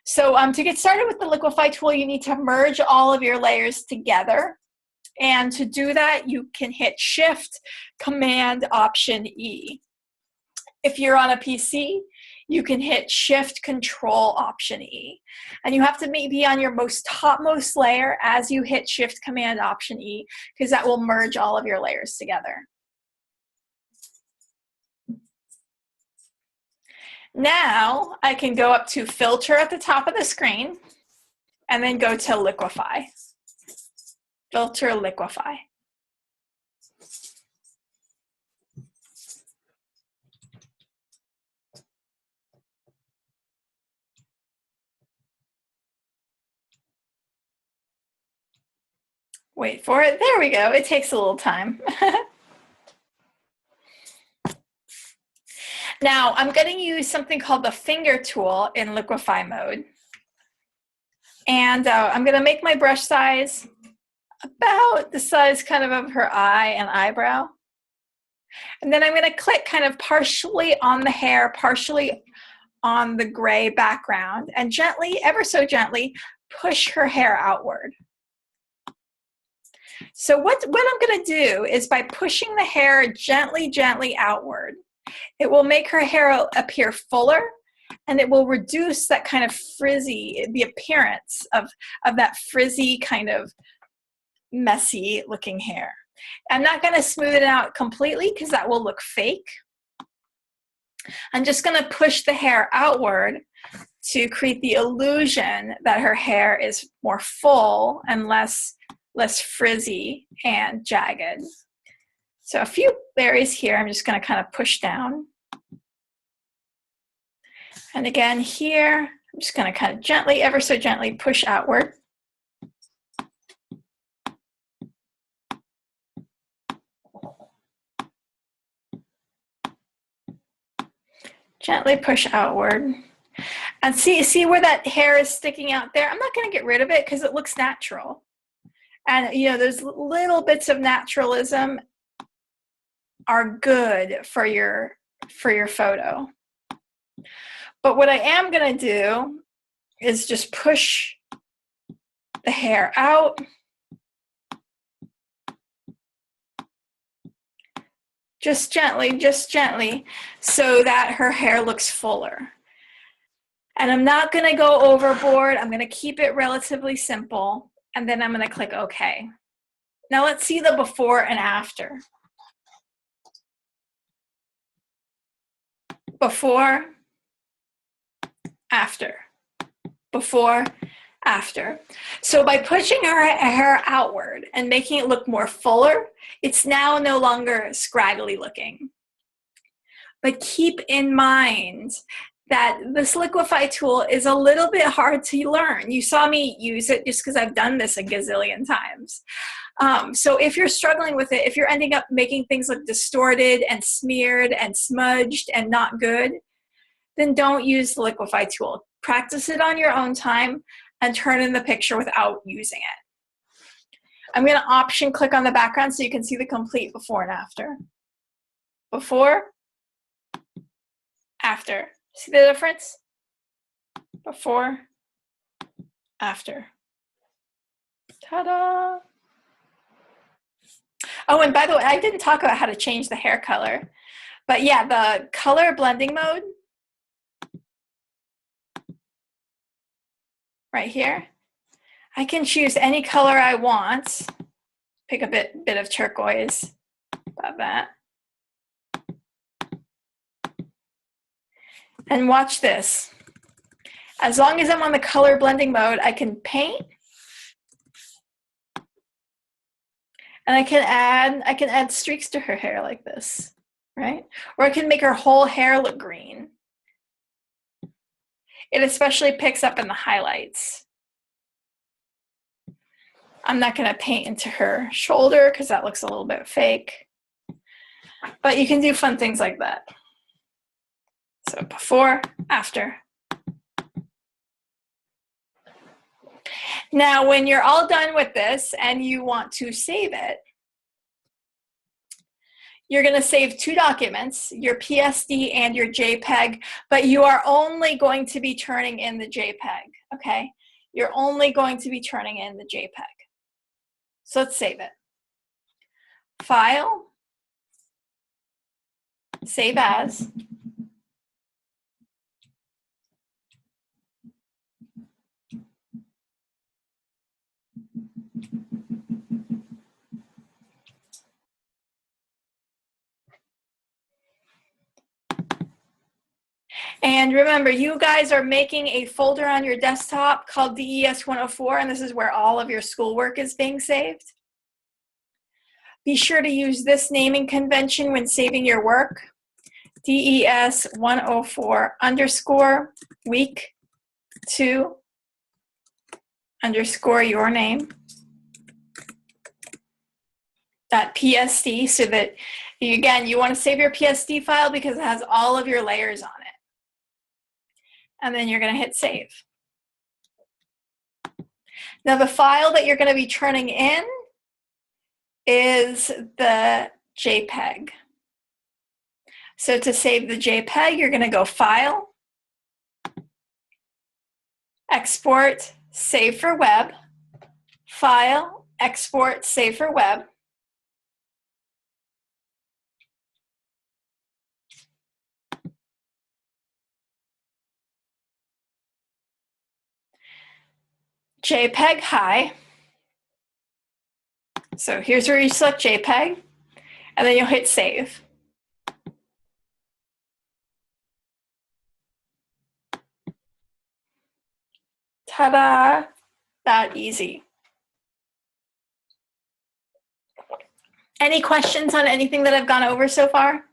So to get started with the liquefy tool, you need to merge all of your layers together. And to do that, you can hit Shift, Command, Option, E. If you're on a PC, you can hit Shift, Control, Option, E. And you have to be on your topmost layer as you hit Shift, Command, Option, E, because that will merge all of your layers together. Now I can go up to Filter at the top of the screen and then go to Liquefy. Filter, Liquefy. Wait for it. There we go. It takes a little time. Now, I'm going to use something called the finger tool in liquefy mode. And I'm going to make my brush size about the size kind of her eye and eyebrow. And then I'm going to click kind of partially on the hair, partially on the gray background, and gently, ever so gently, push her hair outward. So what I'm going to do is by pushing the hair gently, gently outward, it will make her hair appear fuller and it will reduce that kind of frizzy, the appearance of that frizzy kind of messy looking hair. I'm not going to smooth it out completely because that will look fake. I'm just going to push the hair outward to create the illusion that her hair is more full and less frizzy and jagged. So a few areas here, I'm just going to kind of push down. And again here, I'm just going to kind of gently, ever so gently push outward. Gently push outward. And see where that hair is sticking out there? I'm not going to get rid of it because it looks natural. And, you know, those little bits of naturalism are good for your photo. But what I am going to do is just push the hair out. Just gently, so that her hair looks fuller. And I'm not going to go overboard. I'm going to keep it relatively simple. And then I'm going to click OK. Now let's see the before and after. Before, after. Before, after. So by pushing her hair outward and making it look more fuller, it's now no longer scraggly looking. But keep in mind that this liquify tool is a little bit hard to learn. You saw me use it just because I've done this a gazillion times. So if you're struggling with it, if you're ending up making things look distorted and smeared and smudged and not good, then don't use the liquify tool. Practice it on your own time and turn in the picture without using it. I'm going to option click on the background so you can see the complete before and after. Before, after. See the difference? Before, after. Ta-da! Oh, and by the way, I didn't talk about how to change the hair color. But yeah, the color blending mode, right here, I can choose any color I want. Pick a bit of turquoise, about that. And watch this. As long as I'm on the color blending mode, I can paint. And I can add streaks to her hair like this, right? Or I can make her whole hair look green. It especially picks up in the highlights. I'm not going to paint into her shoulder because that looks a little bit fake. But you can do fun things like that. So before, after. Now, when you're all done with this and you want to save it, you're going to save two documents, your PSD and your JPEG, but you are only going to be turning in the JPEG, okay? You're only going to be turning in the JPEG. So let's save it. File, save as. And remember, you guys are making a folder on your desktop called DES104, and this is where all of your schoolwork is being saved. Be sure to use this naming convention when saving your work. DES104_week2 _ your name. .psd, so that, again, you want to save your PSD file because it has all of your layers on it. And then you're going to hit save. Now the file that you're going to be turning in is the JPEG. So to save the JPEG, you're going to go File, Export, Save for Web, File, Export, Save for Web. JPEG high. So here's where you select JPEG, and then you'll hit save. Ta-da! That easy. Any questions on anything that I've gone over so far?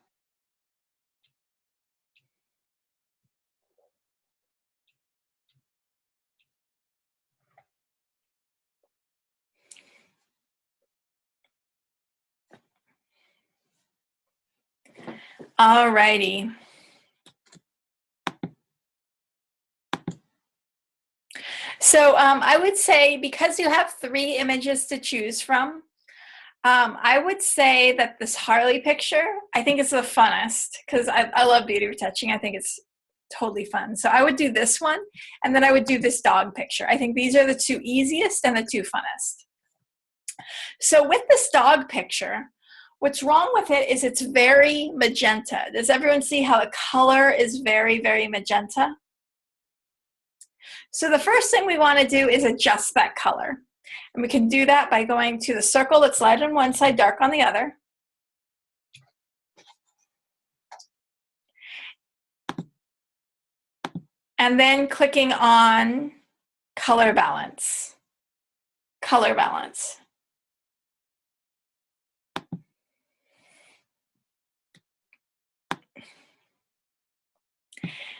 Alrighty. So I would say, because you have 3 images to choose from, I would say that this Harley picture, I think it's the funnest, because I love beauty retouching. I think it's totally fun. So I would do this one, and then I would do this dog picture. I think these are the 2 easiest and the 2 funnest. So with this dog picture, what's wrong with it is it's very magenta. Does everyone see how the color is very, very magenta? So the first thing we want to do is adjust that color. And we can do that by going to the circle that's light on one side, dark on the other. And then clicking on color balance. Color balance.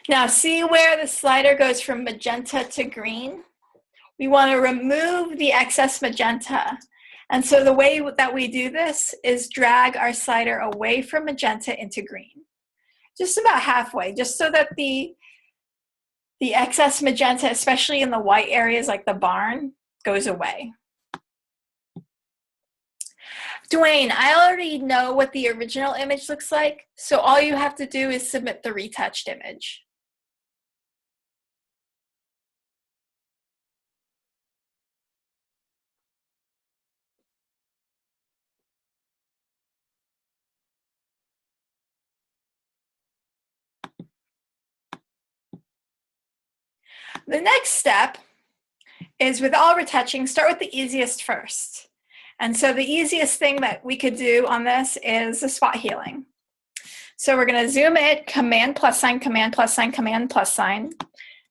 Now see where the slider goes from magenta to green? We want to remove the excess magenta. And so the way that we do this is drag our slider away from magenta into green. Just about halfway, just so that the excess magenta, especially in the white areas like the barn, goes away. Dwayne, I already know what the original image looks like, so all you have to do is submit the retouched image. The next step is, with all retouching, start with the easiest first. And so the easiest thing that we could do on this is the spot healing. So we're going to zoom it, Command plus sign, Command plus sign, Command plus sign,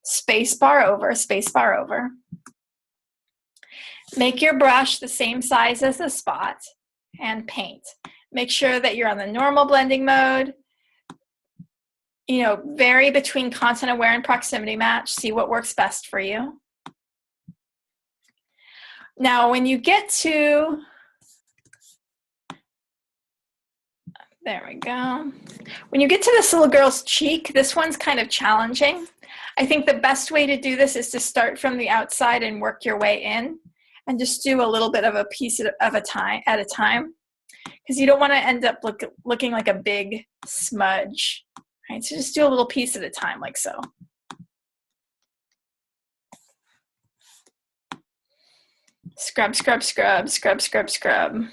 space bar over, space bar over. Make your brush the same size as the spot and paint. Make sure that you're on the normal blending mode. You know, vary between content aware and proximity match. See what works best for you. Now, when you get to, there we go. When you get to this little girl's cheek, this one's kind of challenging. I think the best way to do this is to start from the outside and work your way in, and just do a little bit of a piece at a time, because you don't want to end up looking like a big smudge. Right? So just do a little piece at a time, like so. Scrub, scrub, scrub, scrub, scrub, scrub.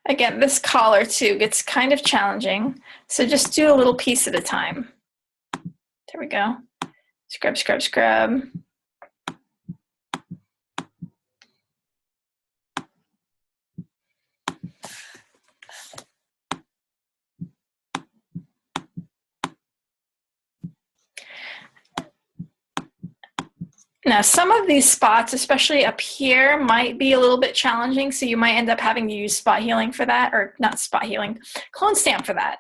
Again, this collar too gets kind of challenging, so just do a little piece at a time. There we go. Scrub, scrub, scrub. Now, some of these spots, especially up here, might be a little bit challenging, so you might end up having to use spot healing for that, or not spot healing, clone stamp for that.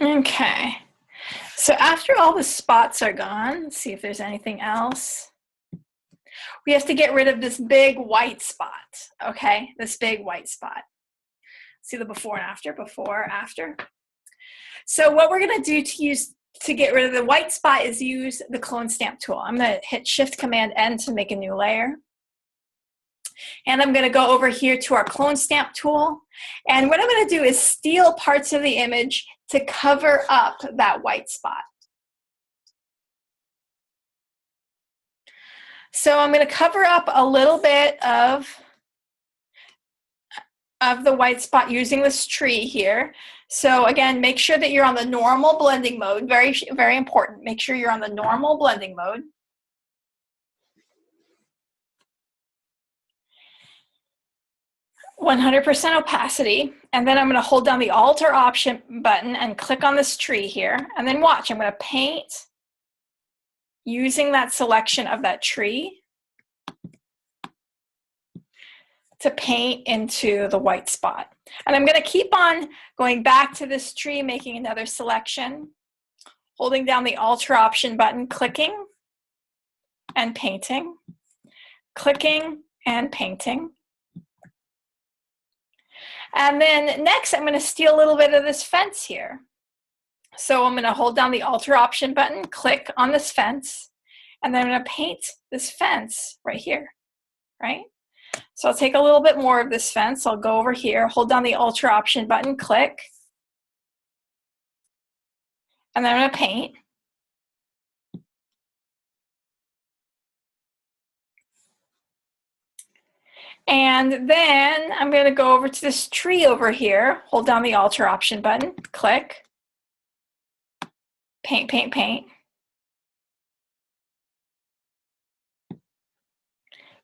Okay, so after all the spots are gone, let's see if there's anything else. We have to get rid of this big white spot, okay? This big white spot. See the before and after, before, after. So what we're gonna do to get rid of the white spot is use the clone stamp tool. I'm gonna hit Shift Command N to make a new layer. And I'm gonna go over here to our clone stamp tool. And what I'm gonna do is steal parts of the image to cover up that white spot. So I'm gonna cover up a little bit of the white spot using this tree here. So again, make sure that you're on the normal blending mode. Very, very important. Make sure you're on the normal blending mode. 100% opacity, and then I'm going to hold down the Alter Option button and click on this tree here, and then watch. I'm going to paint using that selection of that tree to paint into the white spot. And I'm going to keep on going back to this tree, making another selection, holding down the Alter Option button, clicking and painting, clicking and painting. And then next, I'm going to steal a little bit of this fence here. So I'm going to hold down the Alter Option button, click on this fence, and then I'm going to paint this fence right here, right? So I'll take a little bit more of this fence. I'll go over here, hold down the Alter Option button, click, and then I'm going to paint. And then I'm going to go over to this tree over here, hold down the Alter Option button, click, paint, paint, paint.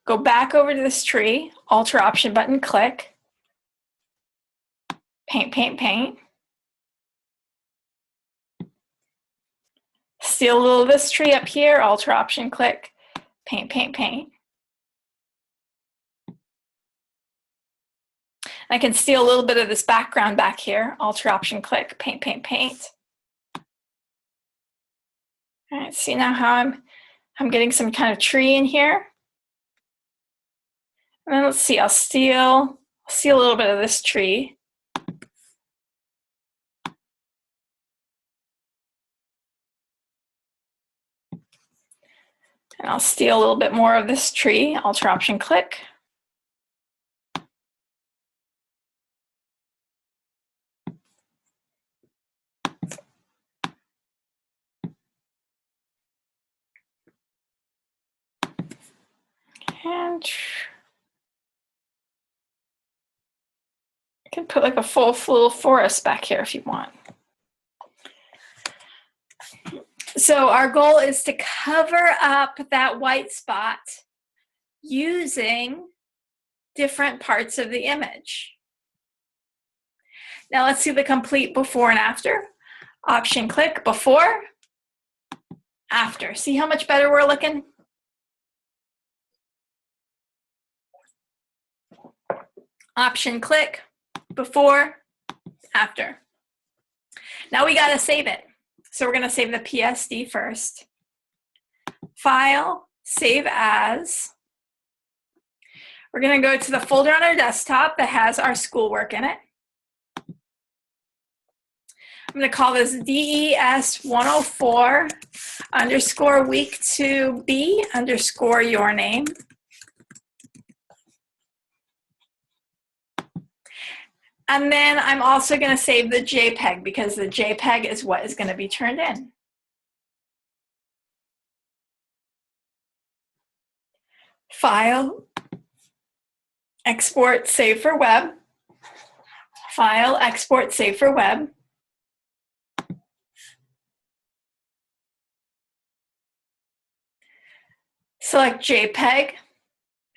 Go back over to this tree, Alter Option button, click, paint, paint, paint. Steal a little of this tree up here, Alter Option, click, paint, paint, paint. I can steal a little bit of this background back here, Alter Option, click, paint, paint, paint. All right, see now how I'm getting some kind of tree in here. And then let's see, I'll steal a little bit of this tree. And I'll steal a little bit more of this tree, Alter Option, click. And you can put like a full little forest back here if you want. So our goal is to cover up that white spot using different parts of the image. Now let's see the complete before and after. Option, click, before, after. See how much better we're looking? Option, click, before, after. Now we got to save it. So we're going to save the PSD first. File, save as. We're going to go to the folder on our desktop that has our schoolwork in it. I'm going to call this DES104week2B_ your name. And then I'm also going to save the JPEG because the JPEG is what is going to be turned in. File, export, save for web. File, export, save for web. Select JPEG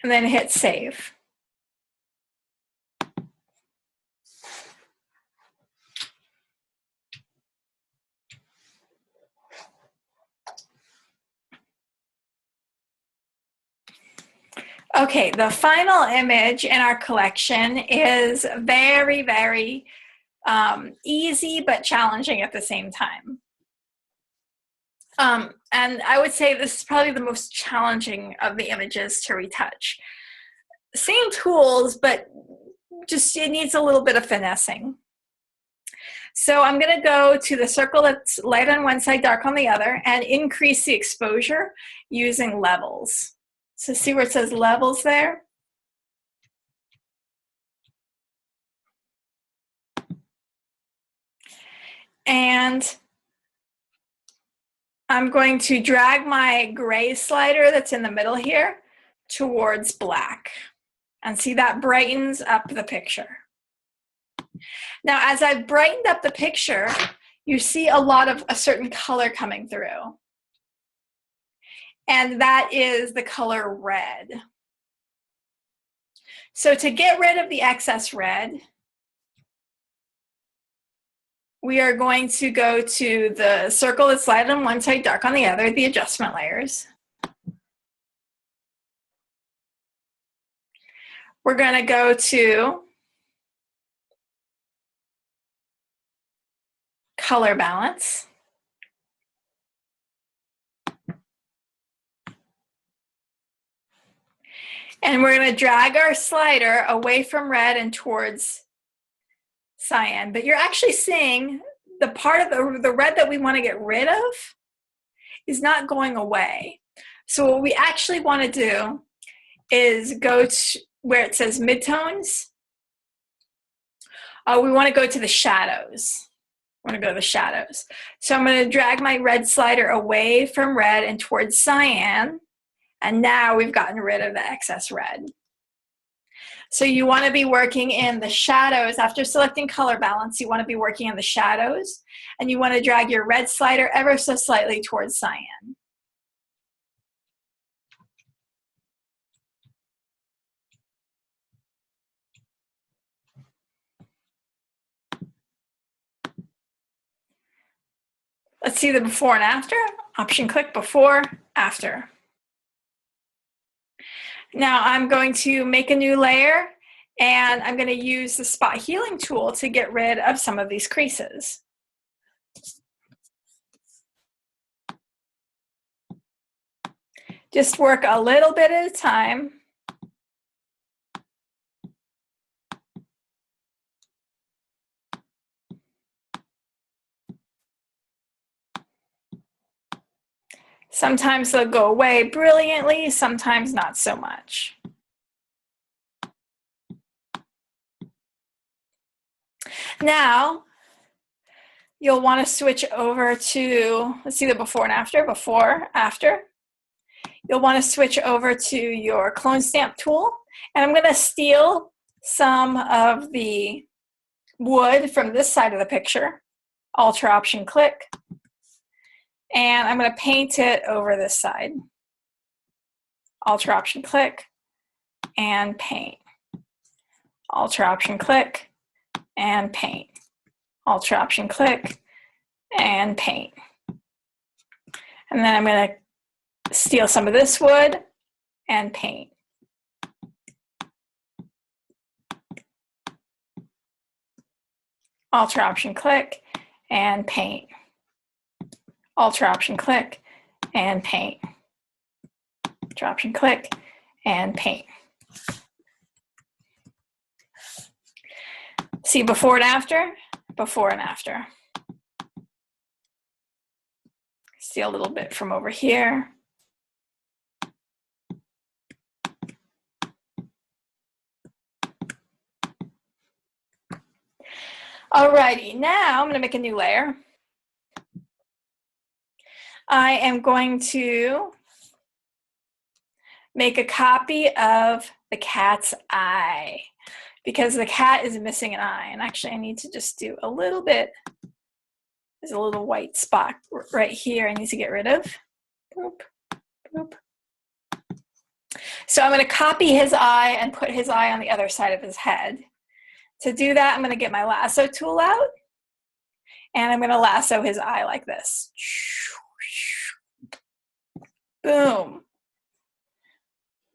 and then hit save. Okay, the final image in our collection is very, very easy but challenging at the same time. And I would say this is probably the most challenging of the images to retouch. Same tools, but just it needs a little bit of finessing. So I'm going to go to the circle that's light on one side, dark on the other, and increase the exposure using levels. So see where it says levels there? And I'm going to drag my gray slider that's in the middle here towards black. And see that brightens up the picture. Now, as I've brightened up the picture, you see a lot of a certain color coming through. And that is the color red. So to get rid of the excess red, we are going to go to the circle that's light on one side, dark on the other, the adjustment layers. We're going to go to color balance. And we're going to drag our slider away from red and towards cyan. But you're actually seeing the part of the red that we want to get rid of is not going away. So what we actually want to do is go to where it says midtones. We want to go to the shadows. I want to go to the shadows. So I'm going to drag my red slider away from red and towards cyan. And now we've gotten rid of the excess red. So you want to be working in the shadows. After selecting color balance, you want to be working in the shadows. And you want to drag your red slider ever so slightly towards cyan. Let's see the before and after. Option click before, after. Now I'm going to make a new layer and I'm going to use the spot healing tool to get rid of some of these creases. Just work a little bit at a time. Sometimes they'll go away brilliantly, sometimes not so much. Now, you'll want to switch over to, let's see the before and after, before, after. You'll want to switch over to your clone stamp tool, and I'm going to steal some of the wood from this side of the picture, Alt or Option click, and I'm going to paint it over this side. Alt or Option click, and paint. Alt or Option click, and paint. Alt or Option click, and paint. And then I'm going to steal some of this wood and paint. Alt or Option click, and paint. Alt or Option click, and paint. Alt or Option click, and paint. See before and after, before and after. See a little bit from over here. Alrighty, now I'm going to make a new layer. I am going to make a copy of the cat's eye because the cat is missing an eye. And actually I need to just do a little bit. There's a little white spot right here I need to get rid of. Boop, boop. So I'm going to copy his eye and put his eye on the other side of his head. To do that, I'm going to get my lasso tool out, and I'm going to lasso his eye like this. Boom.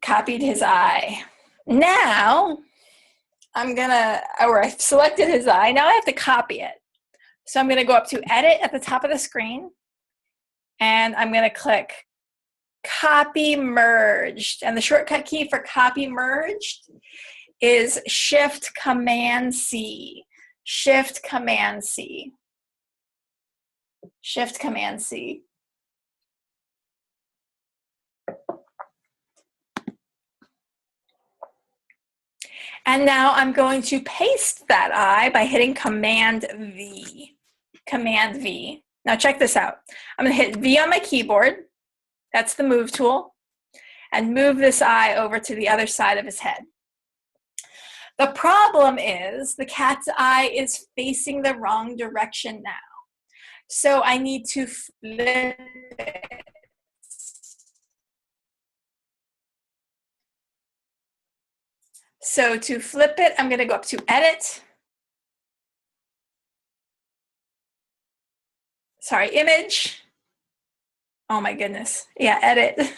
Copied his eye. Now, I've selected his eye. Now I have to copy it. So I'm going to go up to Edit at the top of the screen, and I'm going to click Copy Merged. And the shortcut key for Copy Merged is Shift Command C. Shift Command C. Shift Command C. And now I'm going to paste that eye by hitting Command V. Command V. Now check this out. I'm going to hit V on my keyboard. That's the move tool. And move this eye over to the other side of his head. The problem is the cat's eye is facing the wrong direction now. So I need to flip it. So to flip it, I'm going to go up to Edit. Sorry, Image. Oh my goodness. Yeah, Edit.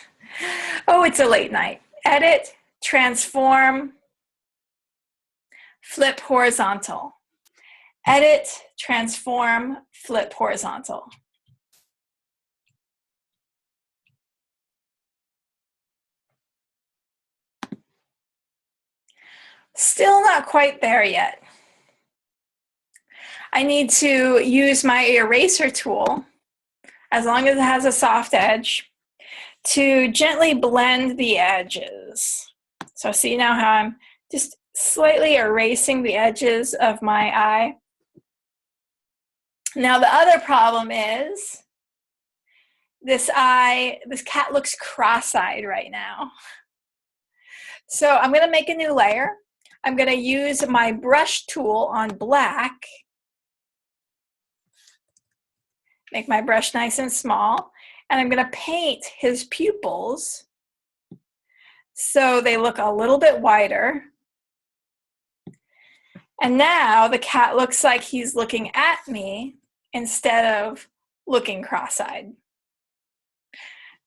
Oh, it's a late night. Edit, Transform, Flip Horizontal. Edit, Transform, Flip Horizontal. Still not quite there yet. I need to use my eraser tool, as long as it has a soft edge, to gently blend the edges. So see now how I'm just slightly erasing the edges of my eye. Now the other problem is this cat looks cross-eyed right now. So I'm going to make a new layer. I'm going to use my brush tool on black. Make my brush nice and small. And I'm going to paint his pupils so they look a little bit wider. And now the cat looks like he's looking at me instead of looking cross-eyed.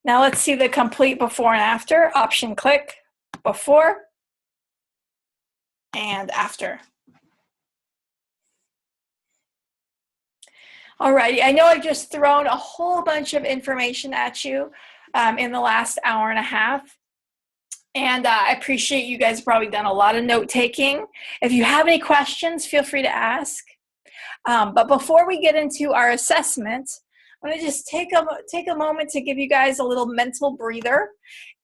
Now let's see the complete before and after. Option click, before and after. Alrighty, I know I've just thrown a whole bunch of information at you in the last hour and a half. And I appreciate you guys have probably done a lot of note taking. If you have any questions, feel free to ask. But before we get into our assessment, I'm going to just take a moment to give you guys a little mental breather.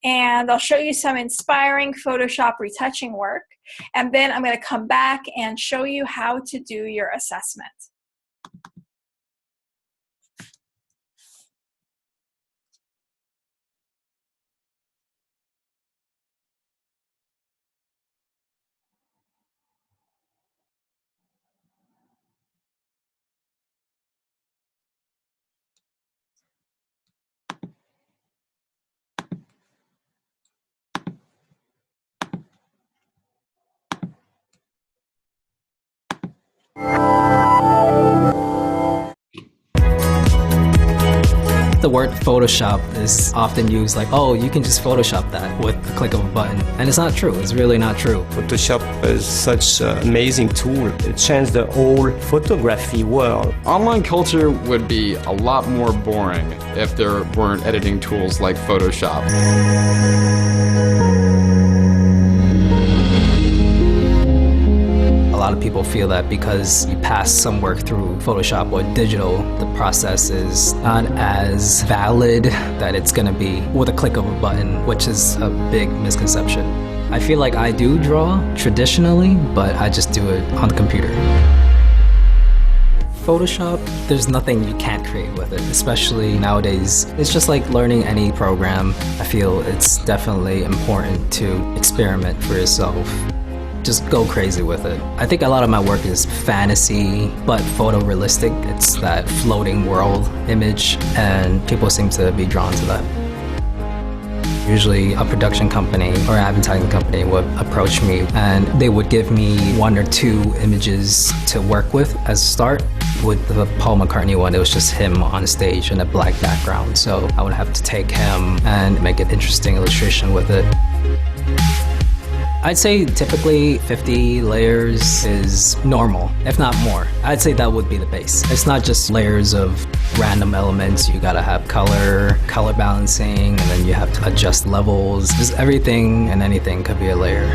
And I'll show you some inspiring Photoshop retouching work. And then I'm going to come back and show you how to do your assessment. The word Photoshop is often used like, oh, you can just Photoshop that with the click of a button. And it's not true. It's really not true. Photoshop is such an amazing tool. It changed the whole photography world. Online culture would be a lot more boring if there weren't editing tools like Photoshop. A lot of people feel that because you pass some work through Photoshop or digital, the process is not as valid that it's going to be with a click of a button, which is a big misconception. I feel like I do draw traditionally, but I just do it on the computer. Photoshop, there's nothing you can't create with it, especially nowadays. It's just like learning any program. I feel it's definitely important to experiment for yourself. Just go crazy with it. I think a lot of my work is fantasy, but photorealistic. It's that floating world image, and people seem to be drawn to that. Usually a production company or advertising company would approach me and they would give me 1 or 2 images to work with as a start. With the Paul McCartney one, it was just him on stage in a black background. So I would have to take him and make an interesting illustration with it. I'd say typically 50 layers is normal, if not more. I'd say that would be the base. It's not just layers of random elements. You gotta have color balancing, and then you have to adjust levels. Just everything and anything could be a layer.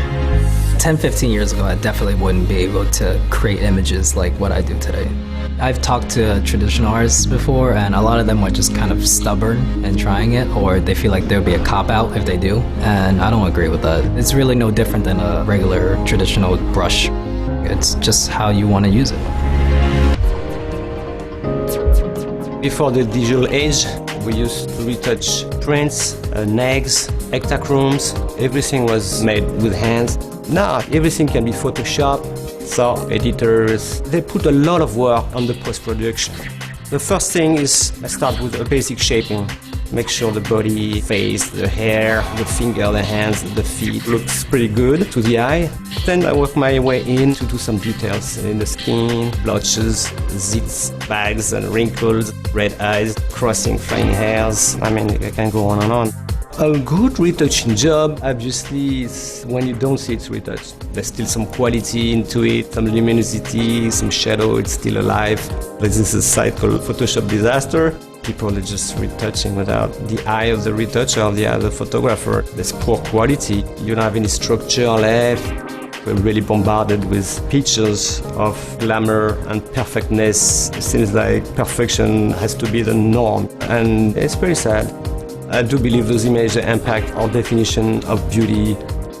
10, 15 years ago, I definitely wouldn't be able to create images like what I do today. I've talked to traditional artists before, and a lot of them are just kind of stubborn in trying it, or they feel like there'll be a cop-out if they do, and I don't agree with that. It's really no different than a regular traditional brush. It's just how you want to use it. Before the digital age, we used to retouch prints, nags, hectachrons. Everything was made with hands. Now everything can be Photoshopped. So editors, they put a lot of work on the post-production. The first thing is I start with a basic shaping. make sure the body, face, the hair, the finger, the hands, the feet looks pretty good to the eye. Then I work my way in to do some details in the skin, blotches, zits, bags and wrinkles, red eyes, crossing flying hairs. I mean, I can go on and on. A good retouching job, obviously, is when you don't see it's retouched. There's still some quality into it, some luminosity, some shadow, it's still alive. This is a site called Photoshop Disaster. People are just retouching without the eye of the retoucher or the eye of the photographer. There's poor quality. You don't have any structure left. We're really bombarded with pictures of glamour and perfectness. It seems like perfection has to be the norm, and it's pretty sad. I do believe those images impact our definition of beauty,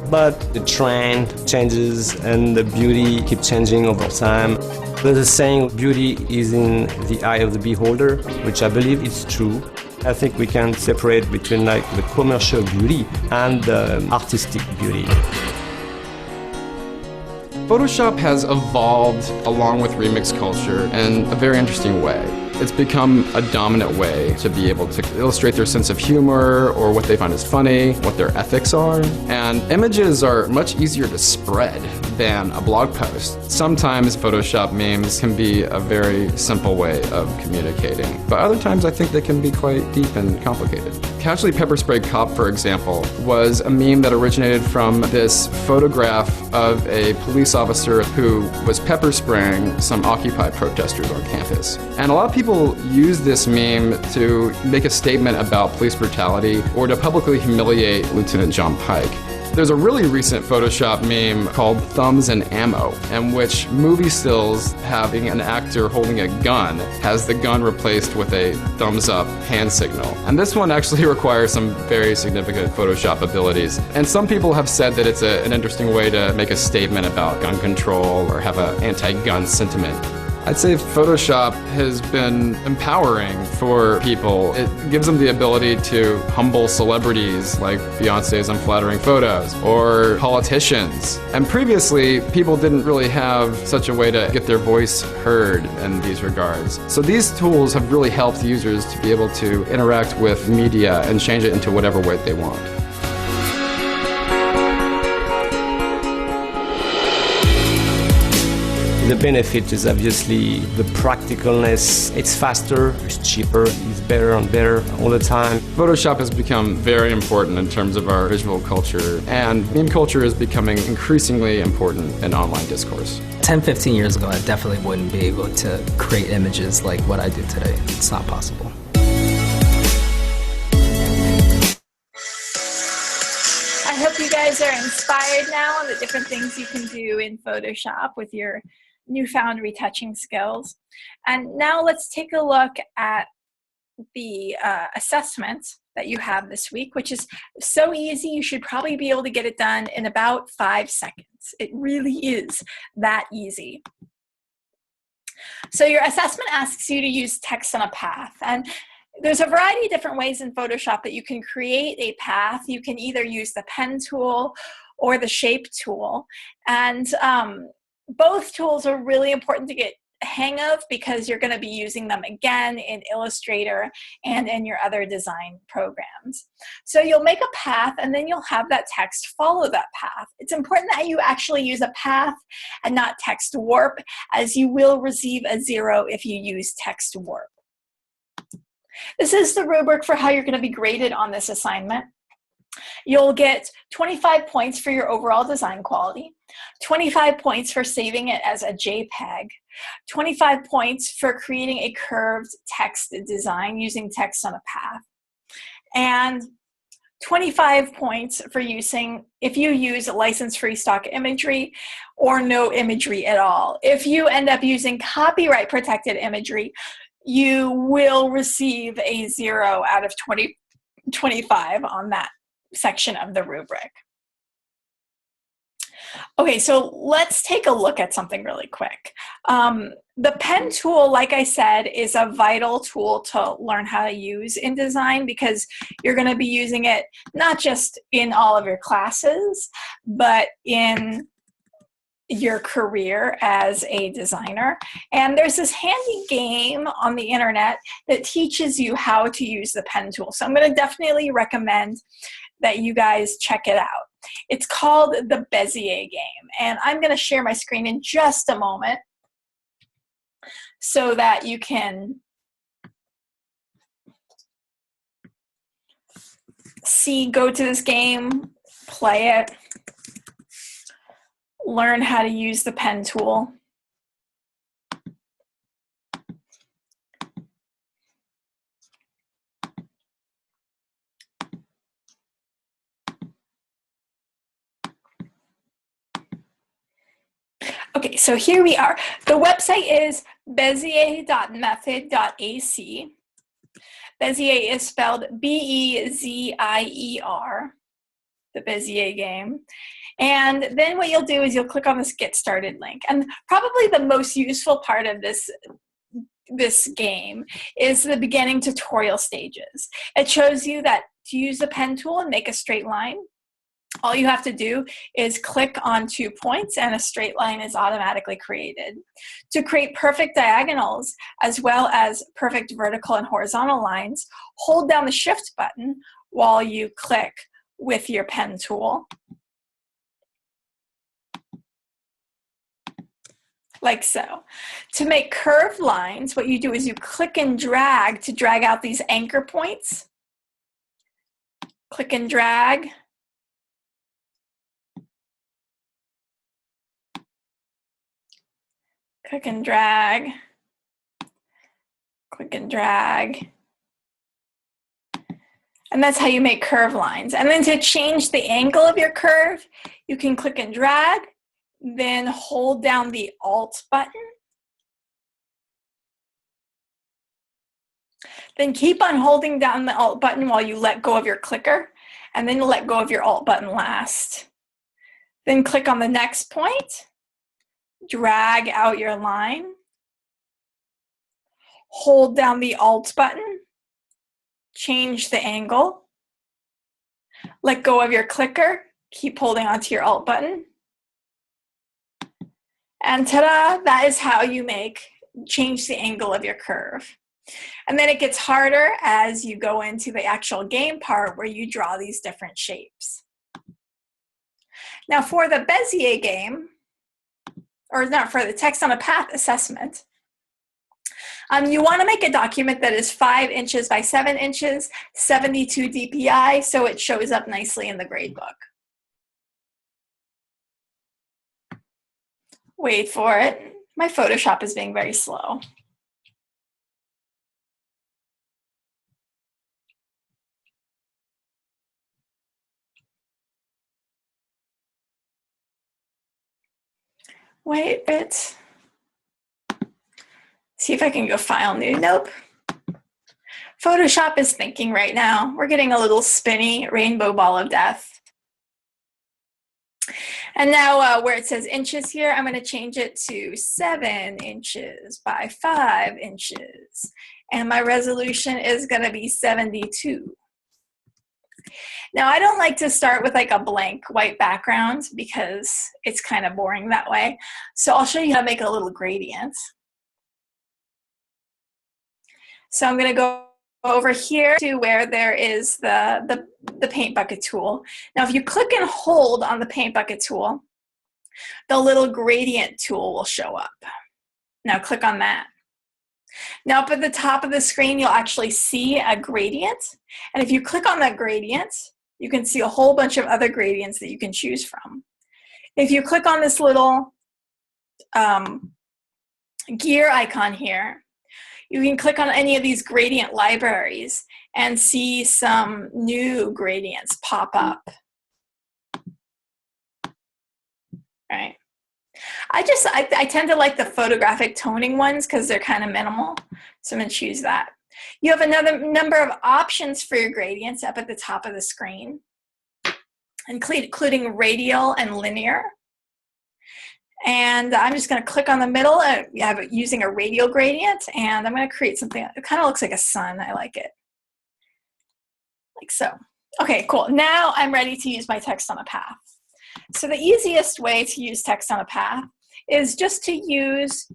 but the trend changes and the beauty keeps changing over time. There's a saying, beauty is in the eye of the beholder, which I believe is true. I think we can separate between like the commercial beauty and the artistic beauty. Photoshop has evolved along with remix culture in a very interesting way. It's become a dominant way to be able to illustrate their sense of humor or what they find is funny, what their ethics are. And images are much easier to spread than a blog post. Sometimes Photoshop memes can be a very simple way of communicating, but other times I think they can be quite deep and complicated. Casually Pepper Spray Cop, for example, was a meme that originated from this photograph of a police officer who was pepper spraying some Occupy protesters on campus. And a lot of people use this meme to make a statement about police brutality or to publicly humiliate Lieutenant John Pike. There's a really recent Photoshop meme called Thumbs and Ammo, in which movie stills having an actor holding a gun has the gun replaced with a thumbs up hand signal. And this one actually requires some very significant Photoshop abilities. And some people have said that it's an interesting way to make a statement about gun control or have an anti-gun sentiment. I'd say Photoshop has been empowering for people. It gives them the ability to humble celebrities like Beyonce's unflattering photos or politicians. And previously, people didn't really have such a way to get their voice heard in these regards. So these tools have really helped users to be able to interact with media and change it into whatever way they want. The benefit is obviously the practicalness. It's faster, it's cheaper, it's better and better all the time. Photoshop has become very important in terms of our visual culture, and meme culture is becoming increasingly important in online discourse. 10, 15 years ago, I definitely wouldn't be able to create images like what I do today. It's not possible. I hope you guys are inspired now on the different things you can do in Photoshop with your newfound retouching skills. And now let's take a look at the assessment that you have this week, which is so easy. You should probably be able to get it done in about 5 seconds. It really is that easy. So your assessment asks you to use text on a path. And there's a variety of different ways in Photoshop that you can create a path. You can either use the pen tool or the shape tool. And both tools are really important to get a hang of because you're going to be using them again in Illustrator and in your other design programs. So you'll make a path and then you'll have that text follow that path. It's important that you actually use a path and not text warp, as you will receive a 0 if you use text warp. This is the rubric for how you're going to be graded on this assignment. You'll get 25 points for your overall design quality, 25 points for saving it as a JPEG, 25 points for creating a curved text design using text on a path, and 25 points for using, if you use license-free stock imagery or no imagery at all. If you end up using copyright-protected imagery, you will receive a 0 out of 25 on that section of the rubric. Okay, so let's take a look at something really quick. The pen tool, like I said, is a vital tool to learn how to use in design because you're going to be using it not just in all of your classes, but in your career as a designer. And there's this handy game on the internet that teaches you how to use the pen tool. So I'm going to definitely recommend that you guys check it out. It's called the Bezier game. And I'm going to share my screen in just a moment so that you can go to this game, play it, learn how to use the pen tool. Okay, so here we are. The website is bezier.method.ac. Bezier is spelled B-E-Z-I-E-R, the Bezier game. And then what you'll do is you'll click on this Get Started link. And probably the most useful part of this game is the beginning tutorial stages. It shows you that to use the pen tool and make a straight line, all you have to do is click on 2 points and a straight line is automatically created. To create perfect diagonals as well as perfect vertical and horizontal lines, hold down the Shift button while you click with your pen tool. Like so. To make curved lines, what you do is you click and drag to drag out these anchor points. Click and drag. Click and drag. Click and drag. And that's how you make curved lines. And then to change the angle of your curve, you can click and drag, then hold down the Alt button. Then keep on holding down the Alt button while you let go of your clicker, and then let go of your Alt button last. Then click on the next point, drag out your line, hold down the Alt button, change the angle, let go of your clicker, keep holding onto your Alt button, and ta-da, that is how you change the angle of your curve. And then it gets harder as you go into the actual game part where you draw these different shapes. Now for the Bezier game, or not, for the text on a path assessment, you want to make a document that is 5 inches by 7 inches, 72 DPI, so it shows up nicely in the gradebook. Wait for it. My Photoshop is being very slow. Wait a bit. See if I can go File New. Nope. Photoshop is thinking right now. We're getting a little spinny rainbow ball of death. And now where it says inches here, I'm going to change it to 7 inches by 5 inches. And my resolution is going to be 72. Now, I don't like to start with like a blank white background because it's kind of boring that way. So I'll show you how to make a little gradient. So I'm going to go over here to where there is the paint bucket tool. Now, if you click and hold on the paint bucket tool, the little gradient tool will show up. Now click on that. Now up at the top of the screen, you'll actually see a gradient. And if you click on that gradient, you can see a whole bunch of other gradients that you can choose from. If you click on this little gear icon here, you can click on any of these gradient libraries and see some new gradients pop up. Right. I tend to like the photographic toning ones because they're kind of minimal. So I'm going to choose that. You have another number of options for your gradients up at the top of the screen, including radial and linear. And I'm just going to click on the middle using a radial gradient, and I'm going to create something that kind of looks like a sun. I like it. Like so. Okay, cool. Now I'm ready to use my text on a path. So the easiest way to use text on a path is just to use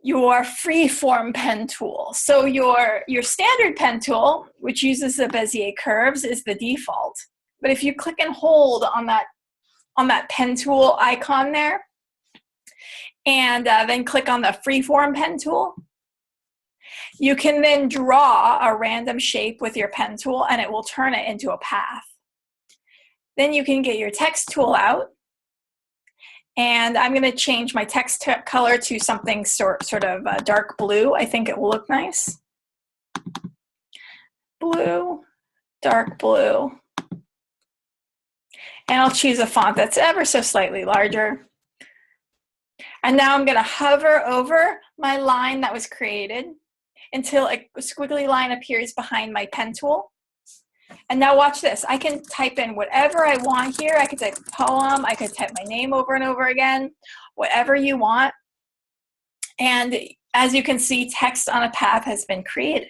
your freeform pen tool. So your standard pen tool, which uses the Bezier curves, is the default. But if you click and hold on that pen tool icon there, and then click on the freeform pen tool, you can then draw a random shape with your pen tool and it will turn it into a path. Then you can get your text tool out, and I'm going to change my text color to something sort of dark blue. I think it will look nice. Blue, dark blue. And I'll choose a font that's ever so slightly larger. And now I'm going to hover over my line that was created until a squiggly line appears behind my pen tool. And now watch this. I can type in whatever I want here. I could type a poem. I could type my name over and over again, whatever you want. And as you can see, text on a path has been created.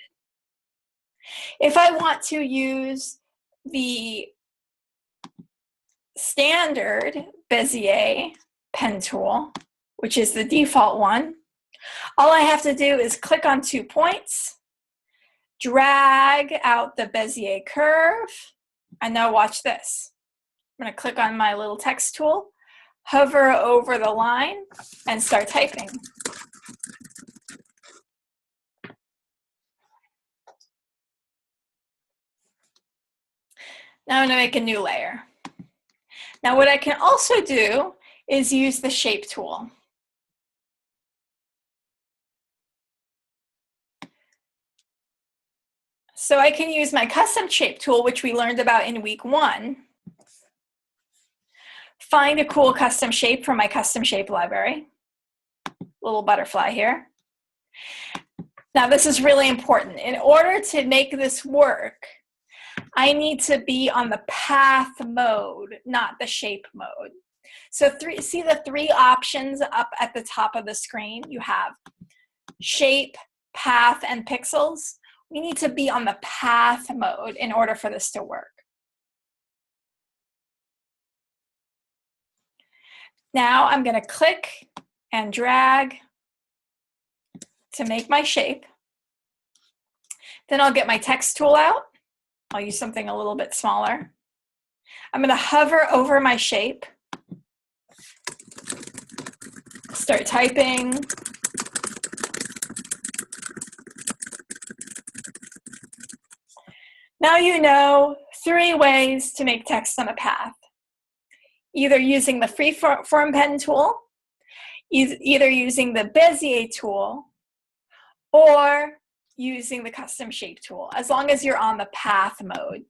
If I want to use the standard Bezier pen tool, which is the default one, all I have to do is click on 2 points, drag out the Bezier curve, and now watch this. I'm going to click on my little text tool, hover over the line, and start typing. Now I'm going to make a new layer. Now what I can also do is use the shape tool. So I can use my custom shape tool, which we learned about in week 1. Find a cool custom shape from my custom shape library. Little butterfly here. Now this is really important. In order to make this work, I need to be on the path mode, not the shape mode. So see the 3 options up at the top of the screen? You have shape, path, and pixels. We need to be on the path mode in order for this to work. Now I'm going to click and drag to make my shape. Then I'll get my text tool out. I'll use something a little bit smaller. I'm going to hover over my shape, start typing. Now you know 3 ways to make text on a path. Either using the freeform pen tool, either using the Bezier tool, or using the custom shape tool, as long as you're on the path mode.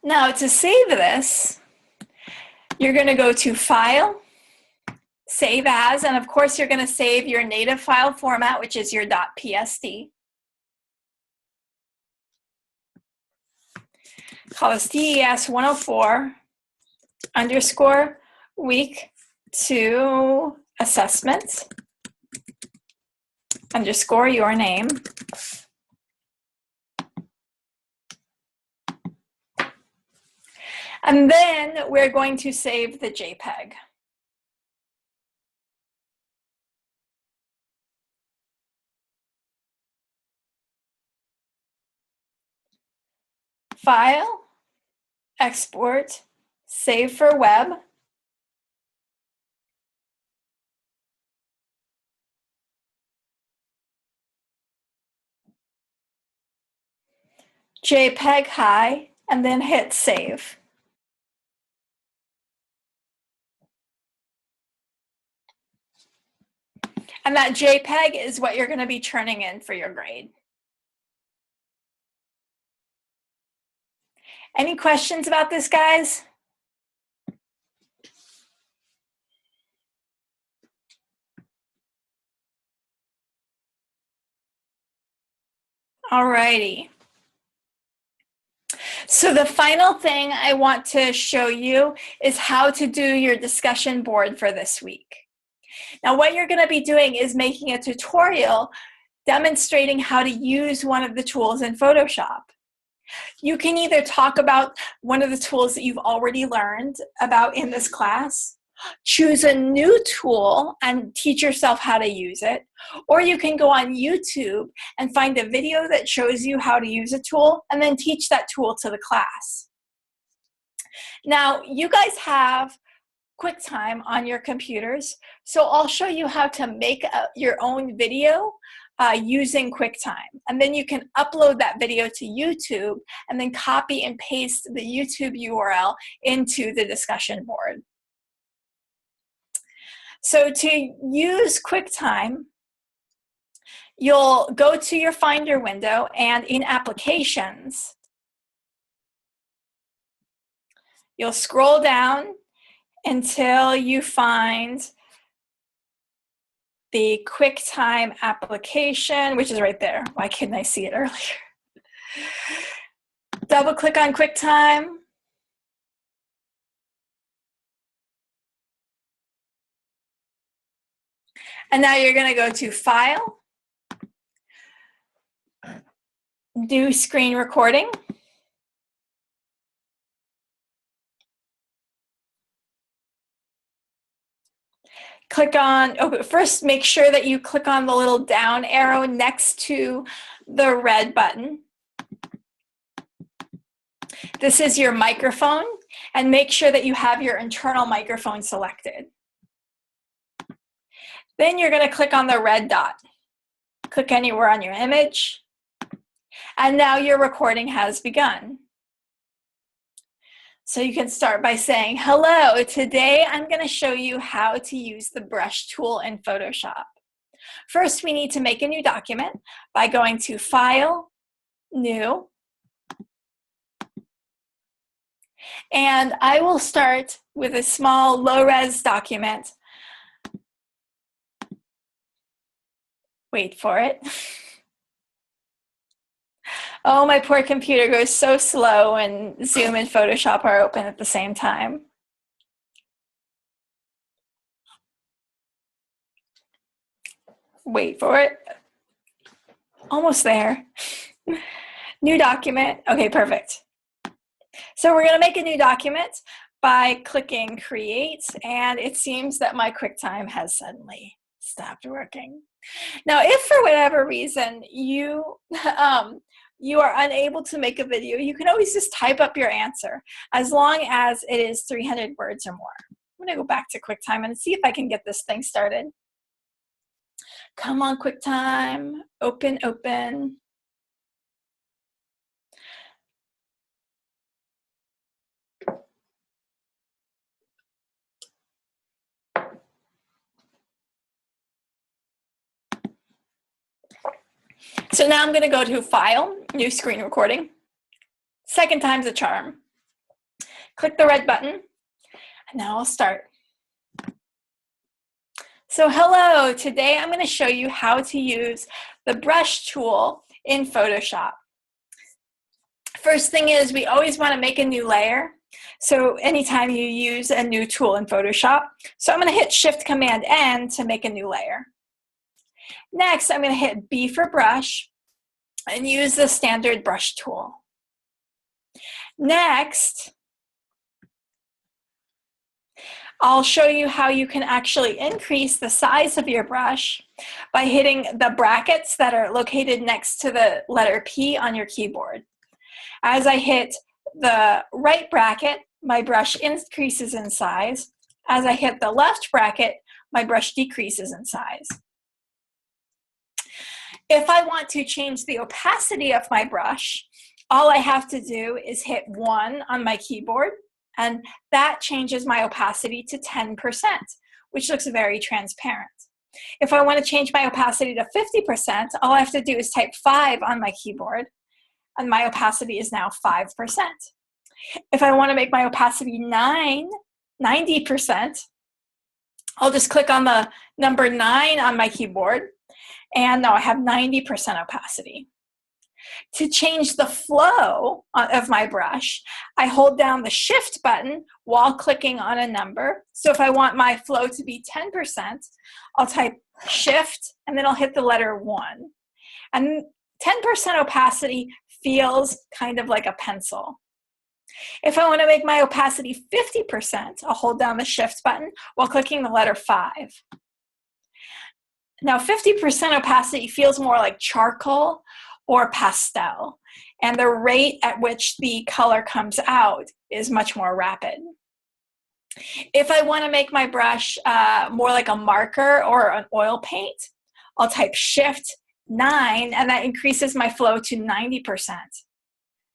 Now to save this, you're going to go to File, Save As, and of course you're going to save your native file format, which is your .psd. Call this DES104week2 assessment _ your name. And then we're going to save the JPEG. File, Export, Save for Web. JPEG high, and then hit Save. And that JPEG is what you're going to be turning in for your grade. Any questions about this, guys? All righty. So the final thing I want to show you is how to do your discussion board for this week. Now what you're going to be doing is making a tutorial demonstrating how to use one of the tools in Photoshop. You can either talk about one of the tools that you've already learned about in this class, choose a new tool and teach yourself how to use it, or you can go on YouTube and find a video that shows you how to use a tool and then teach that tool to the class. Now, you guys have QuickTime on your computers, so I'll show you how to make your own video using QuickTime. And then you can upload that video to YouTube and then copy and paste the YouTube URL into the discussion board. So to use QuickTime, you'll go to your Finder window and in Applications, you'll scroll down until you find the QuickTime application, which is right there. Why couldn't I see it earlier? Double click on QuickTime. And now you're going to go to File, New Screen Recording. Click on, first make sure that you click on the little down arrow next to the red button. This is your microphone, and make sure that you have your internal microphone selected. Then you're going to click on the red dot. Click anywhere on your image, and now your recording has begun. So you can start by saying, hello, today I'm going to show you how to use the brush tool in Photoshop. First, we need to make a new document by going to File, New, and I will start with a small low-res document. Wait for it. Oh, my poor computer goes so slow when Zoom and Photoshop are open at the same time. Wait for it. Almost there. New document. Okay, perfect. So we're going to make a new document by clicking Create, and it seems that my QuickTime has suddenly stopped working. Now, if for whatever reason you are unable to make a video, you can always just type up your answer as long as it is 300 words or more. I'm going to go back to QuickTime and see if I can get this thing started. Come on, QuickTime. Open, open. So now I'm going to go to File, New Screen Recording. Second time's a charm. Click the red button, and now I'll start. So hello, today I'm going to show you how to use the brush tool in Photoshop. First thing is we always want to make a new layer. So anytime you use a new tool in Photoshop. So I'm going to hit Shift-Command-N to make a new layer. Next, I'm going to hit B for brush and use the standard brush tool. Next, I'll show you how you can actually increase the size of your brush by hitting the brackets that are located next to the letter P on your keyboard. As I hit the right bracket, my brush increases in size. As I hit the left bracket, my brush decreases in size. If I want to change the opacity of my brush, all I have to do is hit 1 on my keyboard, and that changes my opacity to 10%, which looks very transparent. If I want to change my opacity to 50%, all I have to do is type 5 on my keyboard, and my opacity is now 5%. If I want to make my opacity 90%, I'll just click on the number 9 on my keyboard, and now I have 90% opacity. To change the flow of my brush, I hold down the Shift button while clicking on a number. So if I want my flow to be 10%, I'll type Shift, and then I'll hit the letter 1. And 10% opacity feels kind of like a pencil. If I want to make my opacity 50%, I'll hold down the Shift button while clicking the letter 5. Now, 50% opacity feels more like charcoal or pastel, and the rate at which the color comes out is much more rapid. If I want to make my brush more like a marker or an oil paint, I'll type Shift 9, and that increases my flow to 90%.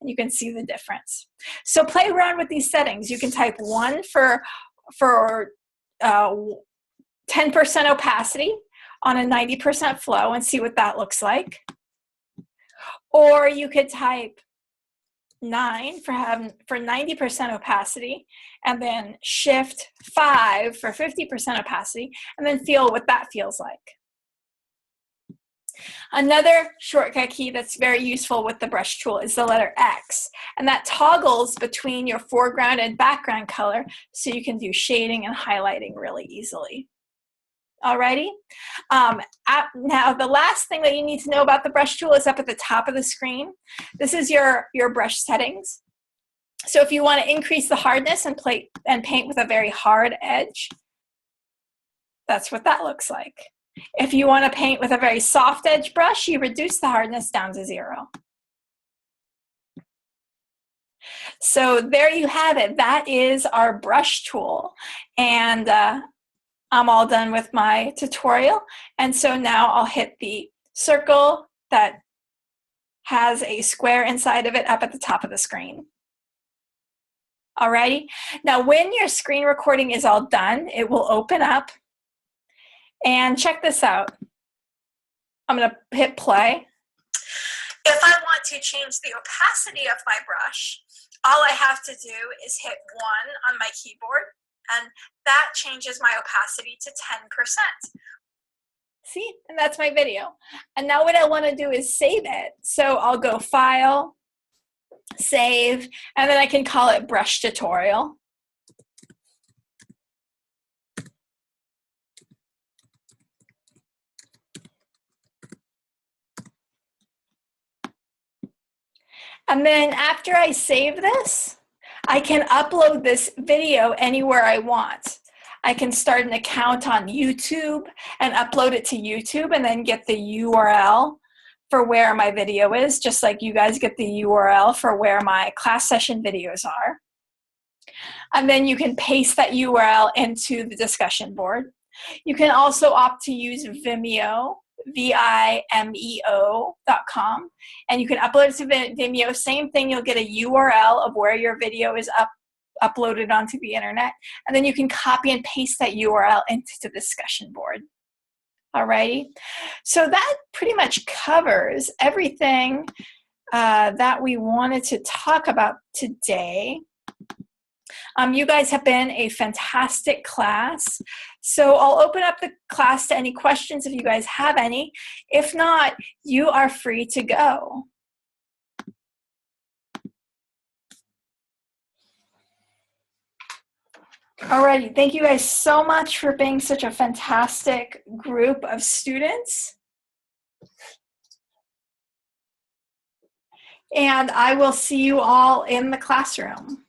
And you can see the difference. So play around with these settings. You can type 1 for 10% opacity on a 90% flow and see what that looks like. Or you could type 9 for 90% opacity, and then Shift 5 for 50% opacity, and then feel what that feels like. Another shortcut key that's very useful with the brush tool is the letter X, and that toggles between your foreground and background color so you can do shading and highlighting really easily. Alrighty. Now, the last thing that you need to know about the brush tool is up at the top of the screen. This is your brush settings. So if you want to increase the hardness and paint with a very hard edge, that's what that looks like. If you want to paint with a very soft edge brush, you reduce the hardness down to 0. So there you have it. That is our brush tool. And I'm all done with my tutorial. And so now I'll hit the circle that has a square inside of it up at the top of the screen. Alrighty. Now when your screen recording is all done, it will open up. And check this out. I'm going to hit play. If I want to change the opacity of my brush, all I have to do is hit 1 on my keyboard, and that changes my opacity to 10%. See, and that's my video. And now what I want to do is save it. So I'll go File, Save, and then I can call it Brush Tutorial. And then after I save this, I can upload this video anywhere I want. I can start an account on YouTube and upload it to YouTube and then get the URL for where my video is, just like you guys get the URL for where my class session videos are. And then you can paste that URL into the discussion board. You can also opt to use Vimeo, Vimeo.com, and you can upload it to Vimeo. Same thing, you'll get a URL of where your video is uploaded onto the internet, and then you can copy and paste that URL into the discussion board. Alrighty, so that pretty much covers everything that we wanted to talk about today. You guys have been a fantastic class. So I'll open up the class to any questions if you guys have any. If not, you are free to go. Alrighty, thank you guys so much for being such a fantastic group of students. And I will see you all in the classroom.